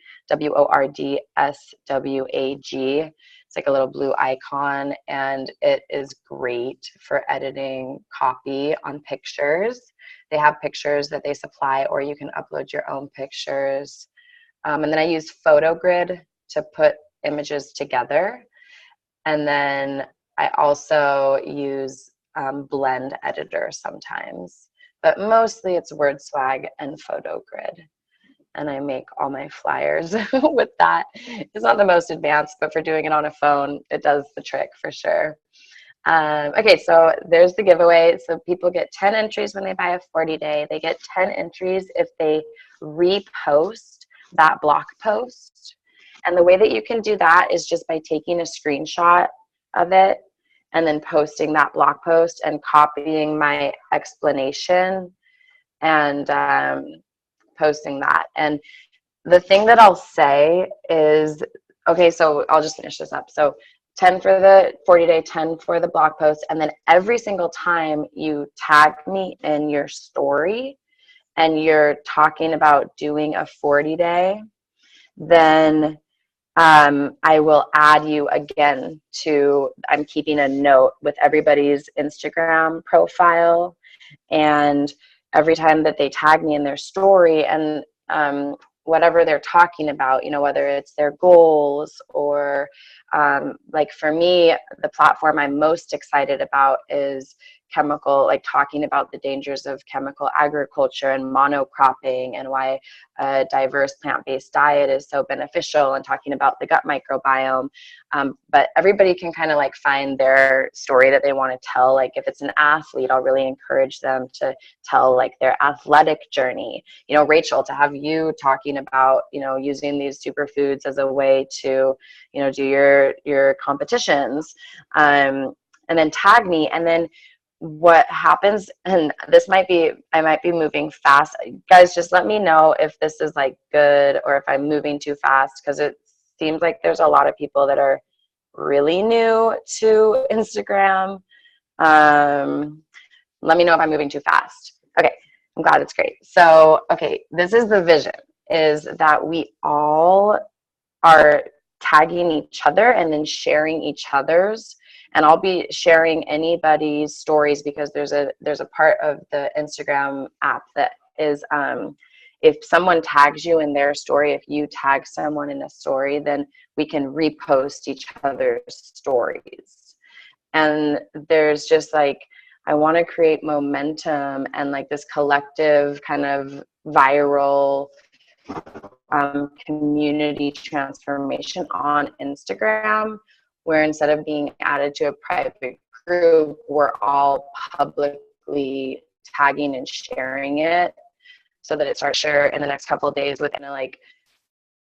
WORDSWAG. It's like a little blue icon, and it is great for editing copy on pictures. They have pictures that they supply, or you can upload your own pictures. And then I use PhotoGrid to put images together. And then I also use Blend Editor sometimes, but mostly it's WordSwag and PhotoGrid. And I make all my flyers with that. It's not the most advanced, but for doing it on a phone, it does the trick for sure. Okay, so there's the giveaway. So people get 10 entries when they buy a 40 day. They get 10 entries if they repost that blog post. And the way that you can do that is just by taking a screenshot of it and then posting that blog post and copying my explanation and posting that. And the thing that I'll say is, okay, so I'll just finish this up. So 10 for the 40 day, 10 for the blog post. And then every single time you tag me in your story and you're talking about doing a 40 day, then I will add you again to, I'm keeping a note with everybody's Instagram profile, and every time that they tag me in their story and whatever they're talking about, you know, whether it's their goals or like for me, the platform I'm most excited about is chemical, like talking about the dangers of chemical agriculture and monocropping and why a diverse plant-based diet is so beneficial, and talking about the gut microbiome. But everybody can kind of like find their story that they want to tell. Like if it's an athlete, I'll really encourage them to tell like their athletic journey. You know, Rachel, to have you talking about, you know, using these superfoods as a way to, you know, do your competitions, and then tag me. And then what happens, and this might be, I might be moving fast, guys, just let me know if this is like good or if I'm moving too fast, because it seems like there's a lot of people that are really new to Instagram. Let me know if I'm moving too fast. Okay, I'm glad, it's great. So okay, this is the vision, is that we all are tagging each other and then sharing each other's. And I'll be sharing anybody's stories, because there's a part of the Instagram app that is, if someone tags you in their story, if you tag someone in a story, then we can repost each other's stories. And there's just like, I want to create momentum and like this collective kind of viral community transformation on Instagram, where instead of being added to a private group, we're all publicly tagging and sharing it, so that it starts to share in the next couple of days within like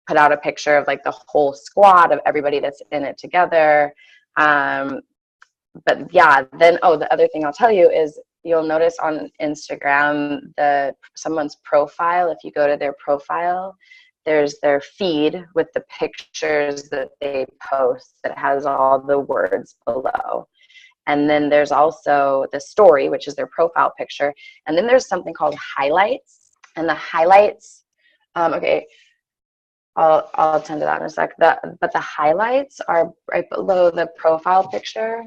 put out a picture of like the whole squad of everybody that's in it together. But yeah, then, oh, the other thing I'll tell you is you'll notice on Instagram, someone's profile, if you go to their profile, there's their feed with the pictures that they post that has all the words below. And then there's also the story, which is their profile picture. And then there's something called highlights. And the highlights, okay, I'll attend to that in a sec. But the highlights are right below the profile picture.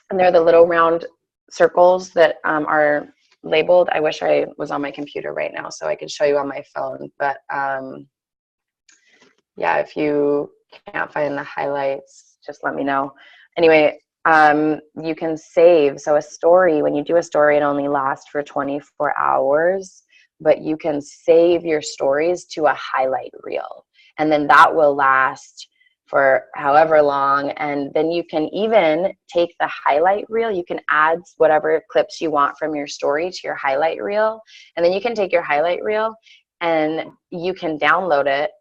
And they're the little round circles that are labeled. I wish I was on my computer right now so I could show you on my phone. But yeah, if you can't find the highlights, just let me know. Anyway, you can save. So a story, when you do a story, it only lasts for 24 hours, but you can save your stories to a highlight reel. And then that will last for however long. And then you can even take the highlight reel, you can add whatever clips you want from your story to your highlight reel. And then you can take your highlight reel and you can download it.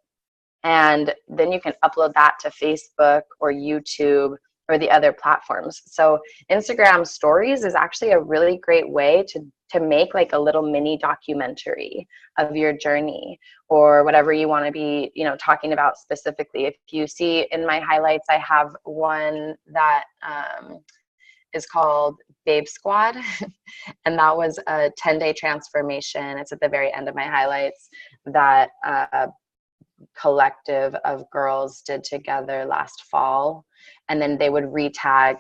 And then you can upload that to Facebook or YouTube or the other platforms. So Instagram stories is actually a really great way to make like a little mini documentary of your journey or whatever you want to be, talking about specifically. If you see in my highlights, I have one that is called Babe Squad. And that was a 10-day transformation. It's at the very end of my highlights that collective of girls did together last fall. And then they would tag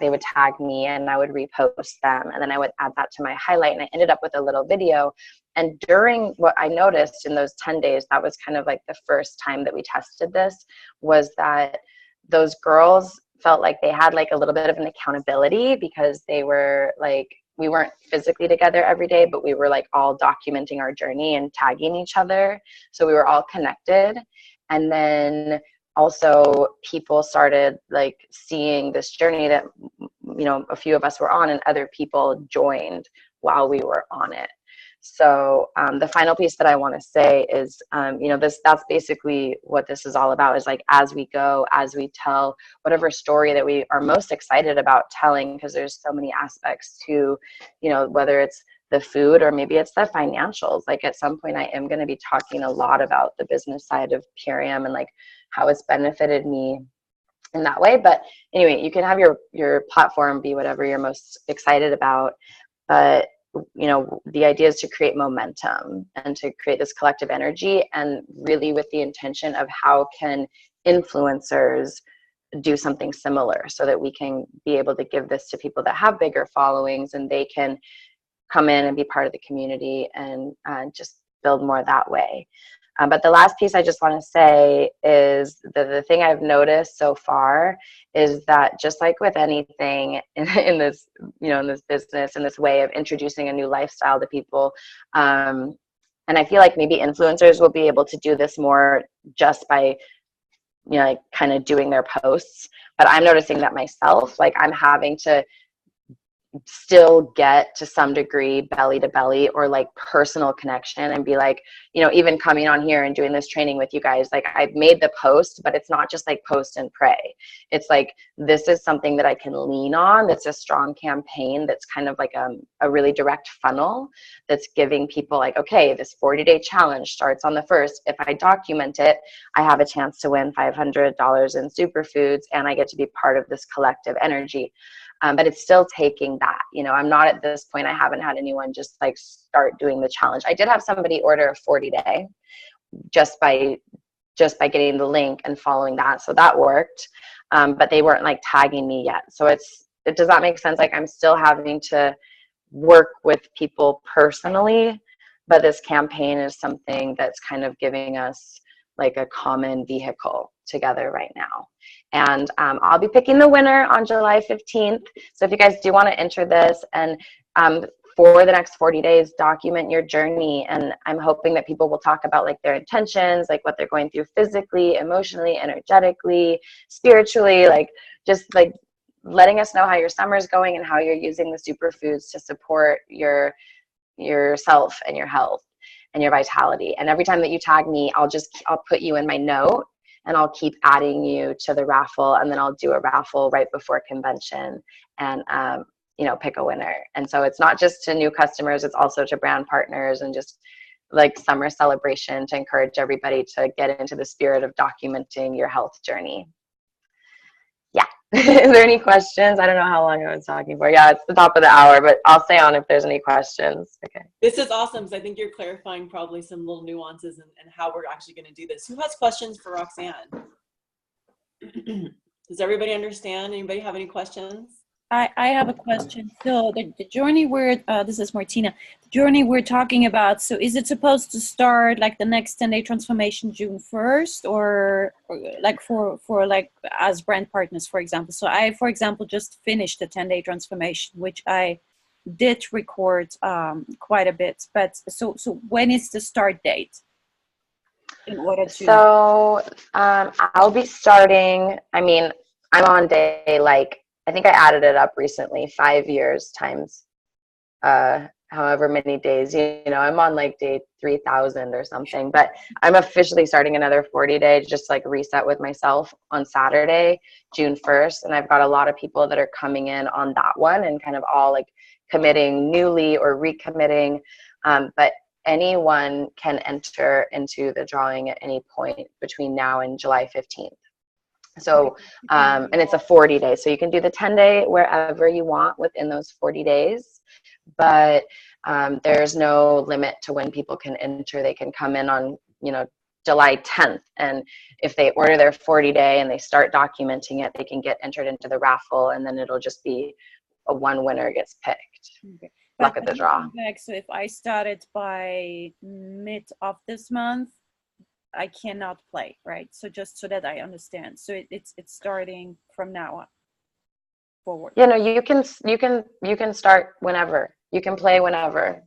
me and I would repost them. And then I would add that to my highlight. And I ended up with a little video. And during what I noticed in those 10 days, that was kind of like the first time that we tested this, was that those girls felt like they had like a little bit of an accountability, because they were like, we weren't physically together every day, but we were like all documenting our journey and tagging each other. So we were all connected. And then also people started like seeing this journey that, a few of us were on, and other people joined while we were on it. So the final piece that I want to say is, that's basically what this is all about, is like, as we go, as we tell whatever story that we are most excited about telling, because there's so many aspects to, whether it's the food or maybe it's the financials. Like at some point I am going to be talking a lot about the business side of Purium and like how it's benefited me in that way. But anyway, you can have your platform be whatever you're most excited about. But the idea is to create momentum and to create this collective energy, and really with the intention of how can influencers do something similar, so that we can be able to give this to people that have bigger followings, and they can come in and be part of the community and just build more that way. But the last piece I just want to say is the thing I've noticed so far is that, just like with anything in this, in this business, in this way of introducing a new lifestyle to people, and I feel like maybe influencers will be able to do this more just by, like kind of doing their posts. But I'm noticing that myself, like I'm having to still get to some degree belly to belly or like personal connection, and be like, even coming on here and doing this training with you guys, like I've made the post, but it's not just like post and pray. It's like, this is something that I can lean on. That's a strong campaign. That's kind of like a really direct funnel that's giving people like, okay, this 40-day challenge starts on the 1st. If I document it, I have a chance to win $500 in superfoods, and I get to be part of this collective energy. But it's still taking that, I'm not at this point. I haven't had anyone just like start doing the challenge. I did have somebody order a 40-day just by getting the link and following that. So that worked. But they weren't like tagging me yet. So it does not make sense. Like I'm still having to work with people personally, but this campaign is something that's kind of giving us like a common vehicle together right now. And I'll be picking the winner on July 15th. So if you guys do want to enter this, and for the next 40 days, document your journey. And I'm hoping that people will talk about like their intentions, like what they're going through physically, emotionally, energetically, spiritually, like just like letting us know how your summer is going and how you're using the superfoods to support yourself and your health and your vitality. And every time that you tag me, I'll put you in my note, and I'll keep adding you to the raffle, and then I'll do a raffle right before convention, and pick a winner. And so it's not just to new customers, it's also to brand partners, and just like summer celebration to encourage everybody to get into the spirit of documenting your health journey. Yeah. Is there any questions? I don't know how long I was talking for. Yeah, it's the top of the hour, but I'll stay on if there's any questions. Okay. This is awesome, because I think you're clarifying probably some little nuances and how we're actually going to do this. Who has questions for Roxanne? Does everybody understand? Anybody have any questions? I have a question. So the journey this is Martina, the journey we're talking about, so is it supposed to start like the next 10-day transformation June 1st, or like for like as brand partners, for example? So I, for example, just finished the 10-day transformation, which I did record quite a bit, but so when is the start date? In order to... So I'll be starting, I'm on day, like, I think I added it up recently, 5 years times however many days, I'm on like day 3,000 or something, but I'm officially starting another 40 days, just like reset with myself on Saturday, June 1st. And I've got a lot of people that are coming in on that one and kind of all like committing newly or recommitting. But anyone can enter into the drawing at any point between now and July 15th. So, and it's a 40 days. So you can do the 10-day wherever you want within those 40 days, but there's no limit to when people can enter. They can come in on, July 10th. And if they order their 40-day and they start documenting it, they can get entered into the raffle, and then it'll just be a one winner gets picked. Okay. Luck of the draw. So if I started by mid of this month, I cannot play, right? So just so that I understand. So it's starting from now on forward. Yeah, no, you can start whenever. You can play whenever.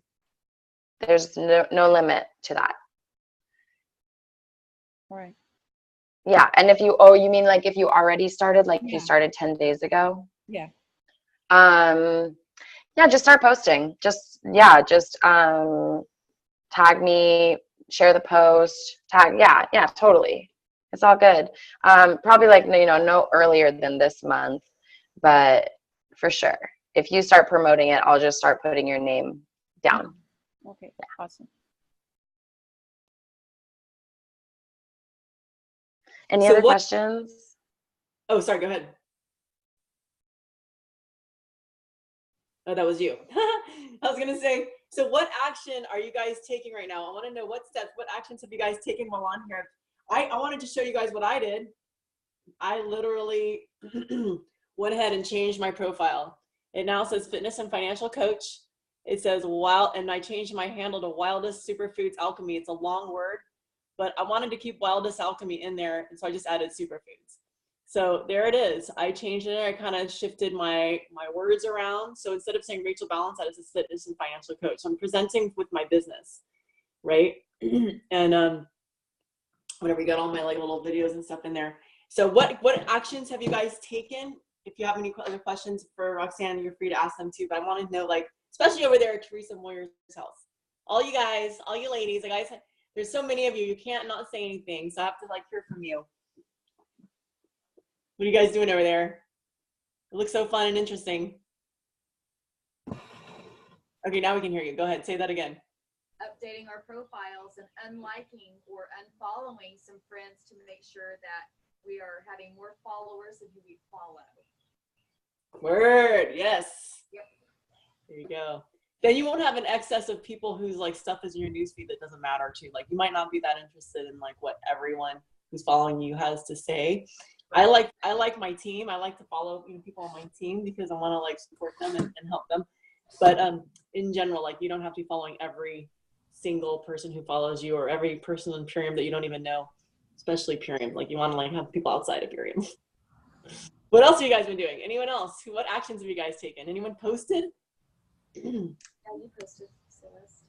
There's no limit to that. All right. Yeah, and if you mean like if you already started, like you started 10 days ago? Yeah. Yeah, just start posting. Just tag me, share the post, tag, yeah, totally. It's all good. Probably like, no earlier than this month, but for sure. If you start promoting it, I'll just start putting your name down. Okay, awesome. Any other questions? Oh, sorry, go ahead. Oh, that was you. I was gonna say, so what action are you guys taking right now? I want to know what actions have you guys taken while on here? I wanted to show you guys what I did. I literally went ahead and changed my profile. It now says fitness and financial coach. It says and I changed my handle to Wildest Superfoods Alchemy. It's a long word, but I wanted to keep Wildest Alchemy in there, and so I just added superfoods. So there it is. I changed it. I kind of shifted my words around. So instead of saying Rachel Balance, I just fitness and financial coach. So I'm presenting with my business, right? And whatever, you got all my like little videos and stuff in there. So what actions have you guys taken? If you have any other questions for Roxanne, you're free to ask them too. But I want to know, like, especially over there at Teresa Moyer's house, all you guys, all you ladies, like I said, there's so many of you. You can't not say anything. So I have to like hear from you. What are you guys doing over there? It looks so fun and interesting. Okay, now we can hear you. Go ahead, say that again. Updating our profiles and unliking or unfollowing some friends to make sure that we are having more followers than who we follow. Word, yes. Yep. There you go. Then you won't have an excess of people whose like stuff is in your newsfeed that doesn't matter to. Like you might not be that interested in like what everyone who's following you has to say. I like my team. I like to follow people on my team because I want to like support them and help them. But in general, like you don't have to be following every single person who follows you or every person in Purium that you don't even know. especially Purium. Like you want to like have people outside of Purium. What else have you guys been doing? Anyone else? What actions have you guys taken? Anyone posted? Yeah, you posted, Celeste.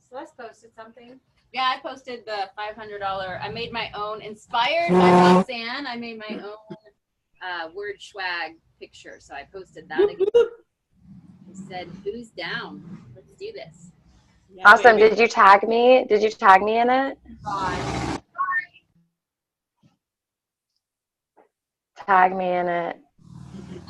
Celeste posted something. Yeah, I posted the $500. I made my own, inspired by Roxanne. I made my own word swag picture. So I posted that again. I said, who's down? Let's do this. Yeah, Awesome. baby. Did you tag me? Did you tag me in it? Tag me in it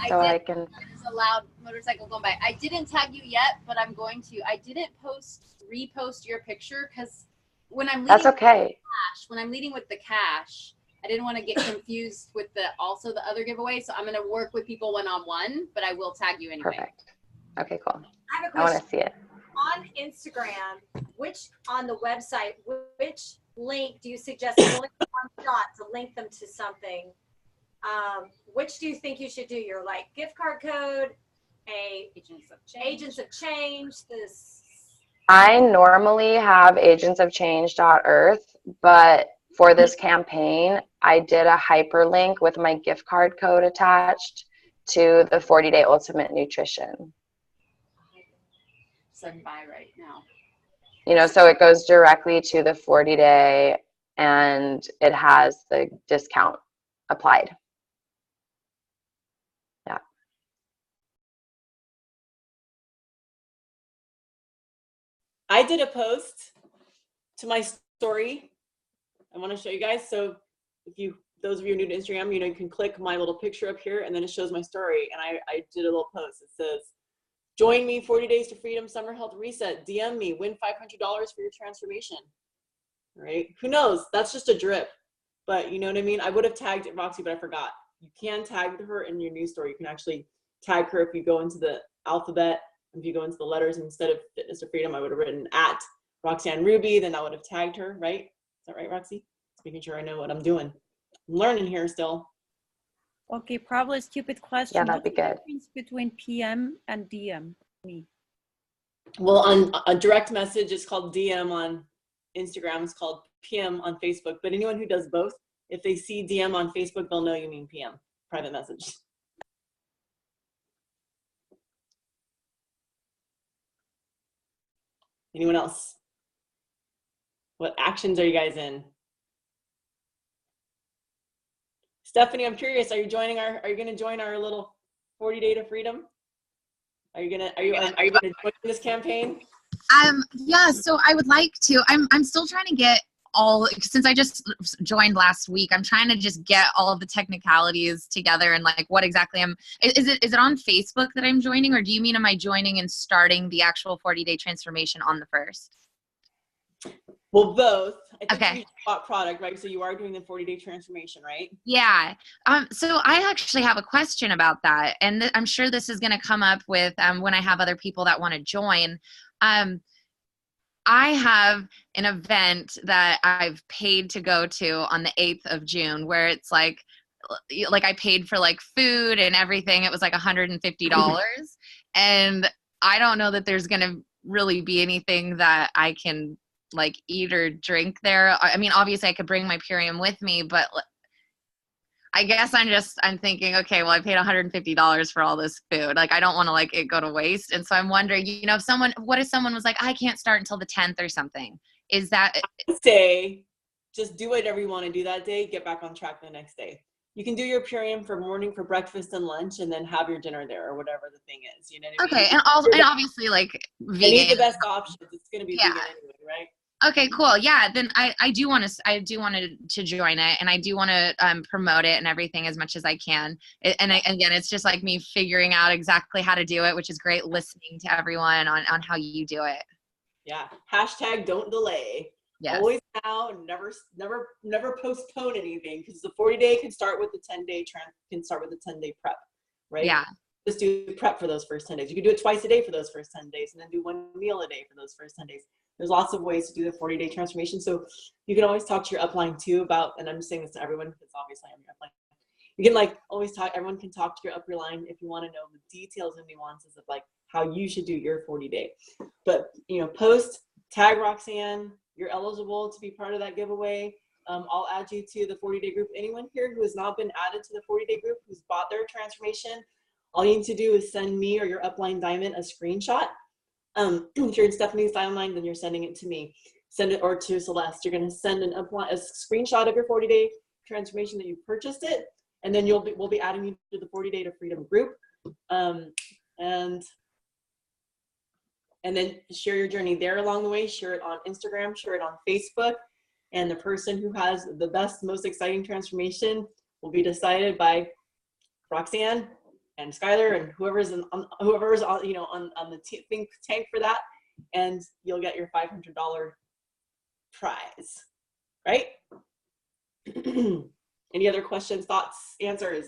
so I can. There's a loud motorcycle going by. I didn't tag you yet, but I'm going to. I didn't repost your picture because when I'm leading That's okay. with the cash, when I'm leading with the cash, I didn't want to get confused with the other giveaway. So I'm going to work with people one-on-one, but I will tag you anyway. Perfect. Okay, cool. I have a I want question. to see it. On Instagram, on the website, which link do you suggest? Only one shot to link them to something. Which do you think you should do? Your like gift card code, Agents of Change, this. I normally have agentsofchange.earth, but for this campaign, I did a hyperlink with my gift card code attached to the 40-day ultimate nutrition. Send by right now. You know, so it goes directly to the 40-day and it has the discount applied. Yeah. I did a post to my story. I want to show you guys. So if those of you new to Instagram, you can click my little picture up here and then it shows my story. And I did a little post. It says, join me 40 Days to Freedom Summer Health Reset. DM me, win $500 for your transformation. Right? Who knows? That's just a drip. But you know what I mean? I would have tagged Roxy, but I forgot. You can tag her in your news story. You can actually tag her if you go into the alphabet. If you go into the letters, instead of Fitness to Freedom, I would have written at Roxanne Ruby, then I would have tagged her, right? Is that right, Roxy? Just making sure I know what I'm doing. I'm learning here still. Okay, probably a stupid question. Yeah, that'd be good. What's the difference between PM and DM? Me. Well, on a direct message, it's called DM on Instagram. It's called PM on Facebook. But anyone who does both, if they see DM on Facebook, they'll know you mean PM, private message. Anyone else? What actions are you guys in? Stephanie, I'm curious. Are you going to join our little 40 Day to Freedom? Are you gonna join this campaign? Yeah, so I would like to. I'm still trying to get since I just joined last week, I'm trying to just get all of the technicalities together and like what exactly is it on Facebook that I'm joining, or do you mean am I joining and starting the actual 40-day transformation on the 1st? Well, both. I think Okay. you bought product, right? So you are doing the 40-day transformation, right? Yeah. So I actually have a question about that, and I'm sure this is going to come up with when I have other people that want to join. I have an event that I've paid to go to on the 8th of June where it's like I paid for like food and everything. It was like $150. And I don't know that there's going to really be anything that I can like eat or drink there. I mean, obviously I could bring my Purium with me, but I guess I'm thinking, okay, well, I paid $150 for all this food. Like, I don't want to like it go to waste. And so I'm wondering, what if someone was like, I can't start until the 10th or something? Is that? I'd say just do whatever you want to do that day. Get back on track the next day. You can do your Purium for morning, for breakfast and lunch, and then have your dinner there or whatever the thing is. You know what I mean? Okay, and obviously like vegan. Need the best options. It's going to be vegan anyway, right? Okay, cool. Yeah, then I do want to join it, and I do want to promote it and everything as much as I can. Again, it's just like me figuring out exactly how to do it, which is great. Listening to everyone on how you do it. Yeah. Hashtag don't delay. Yes. Always now. Never postpone anything, because the 40-day can start with the 10-day can start with the 10-day prep, right? Yeah. Just do prep for those first 10 days. You can do it twice a day for those first 10 days, and then do one meal a day for those first 10 days. There's lots of ways to do the 40-day transformation. So you can always talk to your upline too about, and I'm just saying this to everyone because obviously I'm your upline. You can like always talk, everyone can talk to your upline if you want to know the details and nuances of like how you should do your 40-day. But post, tag Roxanne, you're eligible to be part of that giveaway. I'll add you to the 40-day group. Anyone here who has not been added to the 40-day group, who's bought their transformation, all you need to do is send me or your upline diamond a screenshot. If you're in Stephanie's timeline, then you're sending it to me. Send it, or to Celeste. You're going to send a screenshot of your 40-day transformation that you purchased it, and then we'll be adding you to the 40-day to freedom group, and then share your journey there along the way. Share it on Instagram. Share it on Facebook, and the person who has the best, most exciting transformation will be decided by Roxanne and Skylar and whoever's on the think tank for that, and you'll get your $500 prize, right? Any other questions, thoughts, answers,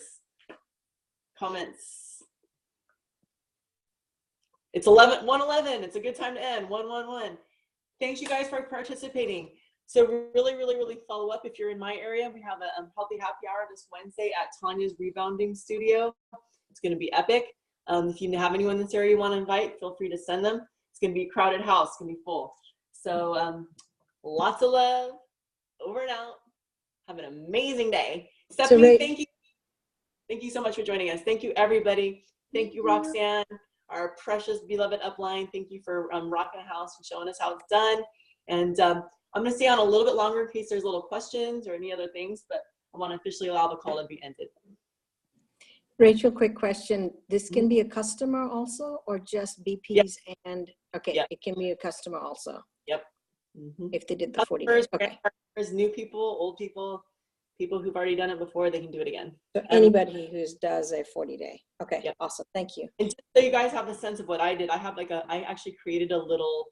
comments? It's 1:11. It's a good time to end. 1:11. Thanks you guys for participating. So really follow up. If you're in my area, we have a healthy happy hour this Wednesday at Tanya's Rebounding Studio. It's going to be epic. If you have anyone in this area you want to invite, feel free to send them. It's going to be a crowded house. It's going to be full. So lots of love. Over and out. Have an amazing day. Stephanie, thank you. Thank you so much for joining us. Thank you, everybody. Thank you, Roxanne, our precious beloved upline. Thank you for rocking the house and showing us how it's done. And I'm going to stay on a little bit longer in case there's little questions or any other things, but I want to officially allow the call to be ended. Rachel, quick question. This can be a customer also, or just BPs? Yep. And okay, yep. It can be a customer also. Yep. If they did the 40 days. Okay. New people, old people, people who've already done it before, they can do it again. So anybody who does a 40-day. Okay. Yep. Awesome. Thank you. And just so you guys have a sense of what I did, I actually created a little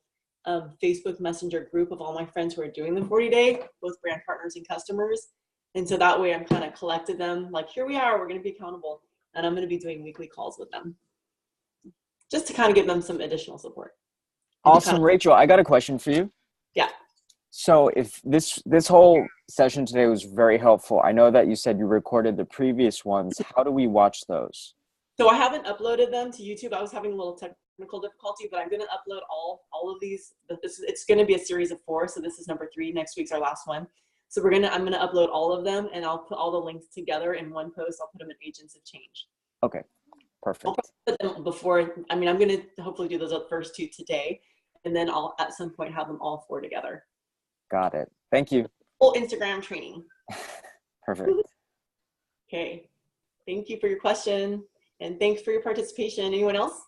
Facebook Messenger group of all my friends who are doing the 40-day, both brand partners and customers. And so that way I'm kind of collected them, like, here we are, we're going to be accountable. And I'm going to be doing weekly calls with them just to kind of give them some additional support. Awesome. Rachel, I got a question for you. Yeah. So if this whole session today was very helpful, I know that you said you recorded the previous ones. How do we watch those? So I haven't uploaded them to YouTube. I was having a little technical difficulty, but I'm going to upload all of these. It's going to be a series of 4. So this is number 3. Next week's our last one. So I'm going to upload all of them, and I'll put all the links together in one post. I'll put them in Agents of Change. Okay, perfect. I'll put them before, I'm going to hopefully do those first 2 today, and then I'll at some point have them all 4 together. Got it. Thank you. Full Instagram training. Perfect. Okay. Thank you for your question, and thanks for your participation. Anyone else?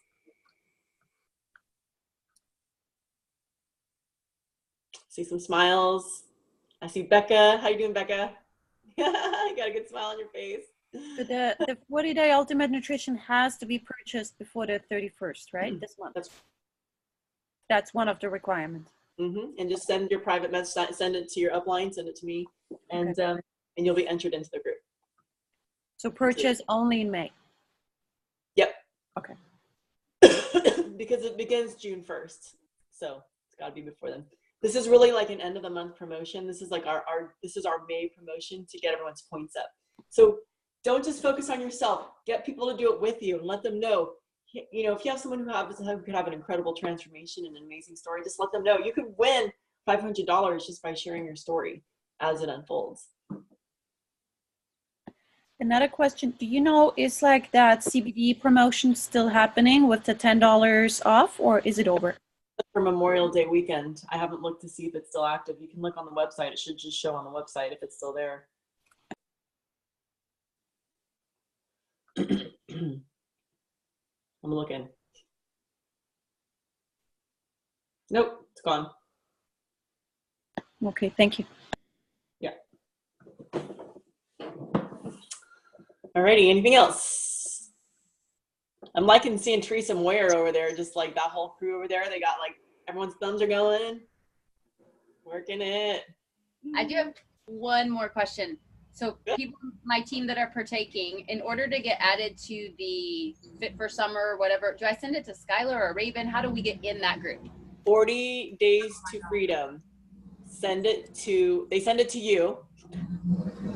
See some smiles. I see Becca. How you doing, Becca? You got a good smile on your face. But the 40-day Ultimate Nutrition has to be purchased before the 31st, right? This month. That's one of the requirements. And just send your private message, send it to your upline, send it to me, and and you'll be entered into the group. So purchase only in May? Yep. Okay. Because it begins June 1st. So it's got to be before then. This is really like an end of the month promotion. This is like our May promotion to get everyone's points up. So don't just focus on yourself. Get people to do it with you and let them know. You know, if you have someone who could have an incredible transformation and an amazing story, just let them know. You could win $500 just by sharing your story as it unfolds. Another question, do you know, is like that CBD promotion still happening with the $10 off, or is it over? For Memorial Day weekend. I haven't looked to see if it's still active. You can look on the website. It should just show on the website if it's still there. I'm looking. Nope, it's gone. Okay, thank you. Yeah. Alrighty, anything else? I'm liking seeing Teresa Moyer over there, just like that whole crew over there. They got like, everyone's thumbs are going, working it. I do have one more question. So people, my team that are partaking, in order to get added to the Fit for Summer or whatever, do I send it to Skylar or Raven? How do we get in that group? 40 Days to Freedom. They send it to you,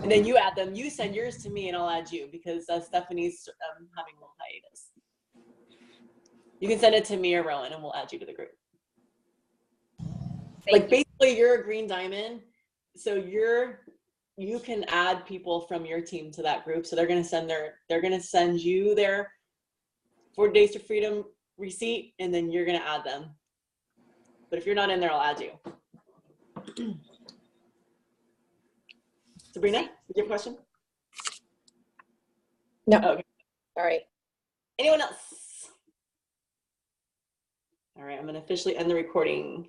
and then you add them. You send yours to me, and I'll add you because Stephanie's having a little hiatus. You can send it to me or Rowan, and we'll add you to the group. Like basically, you're a green diamond, so you can add people from your team to that group. So they're going to send you their 4 Days to Freedom receipt, and then you're going to add them. But if you're not in there, I'll add you. Sabrina, did you have a question? No. Okay. All right. Anyone else? All right, I'm going to officially end the recording.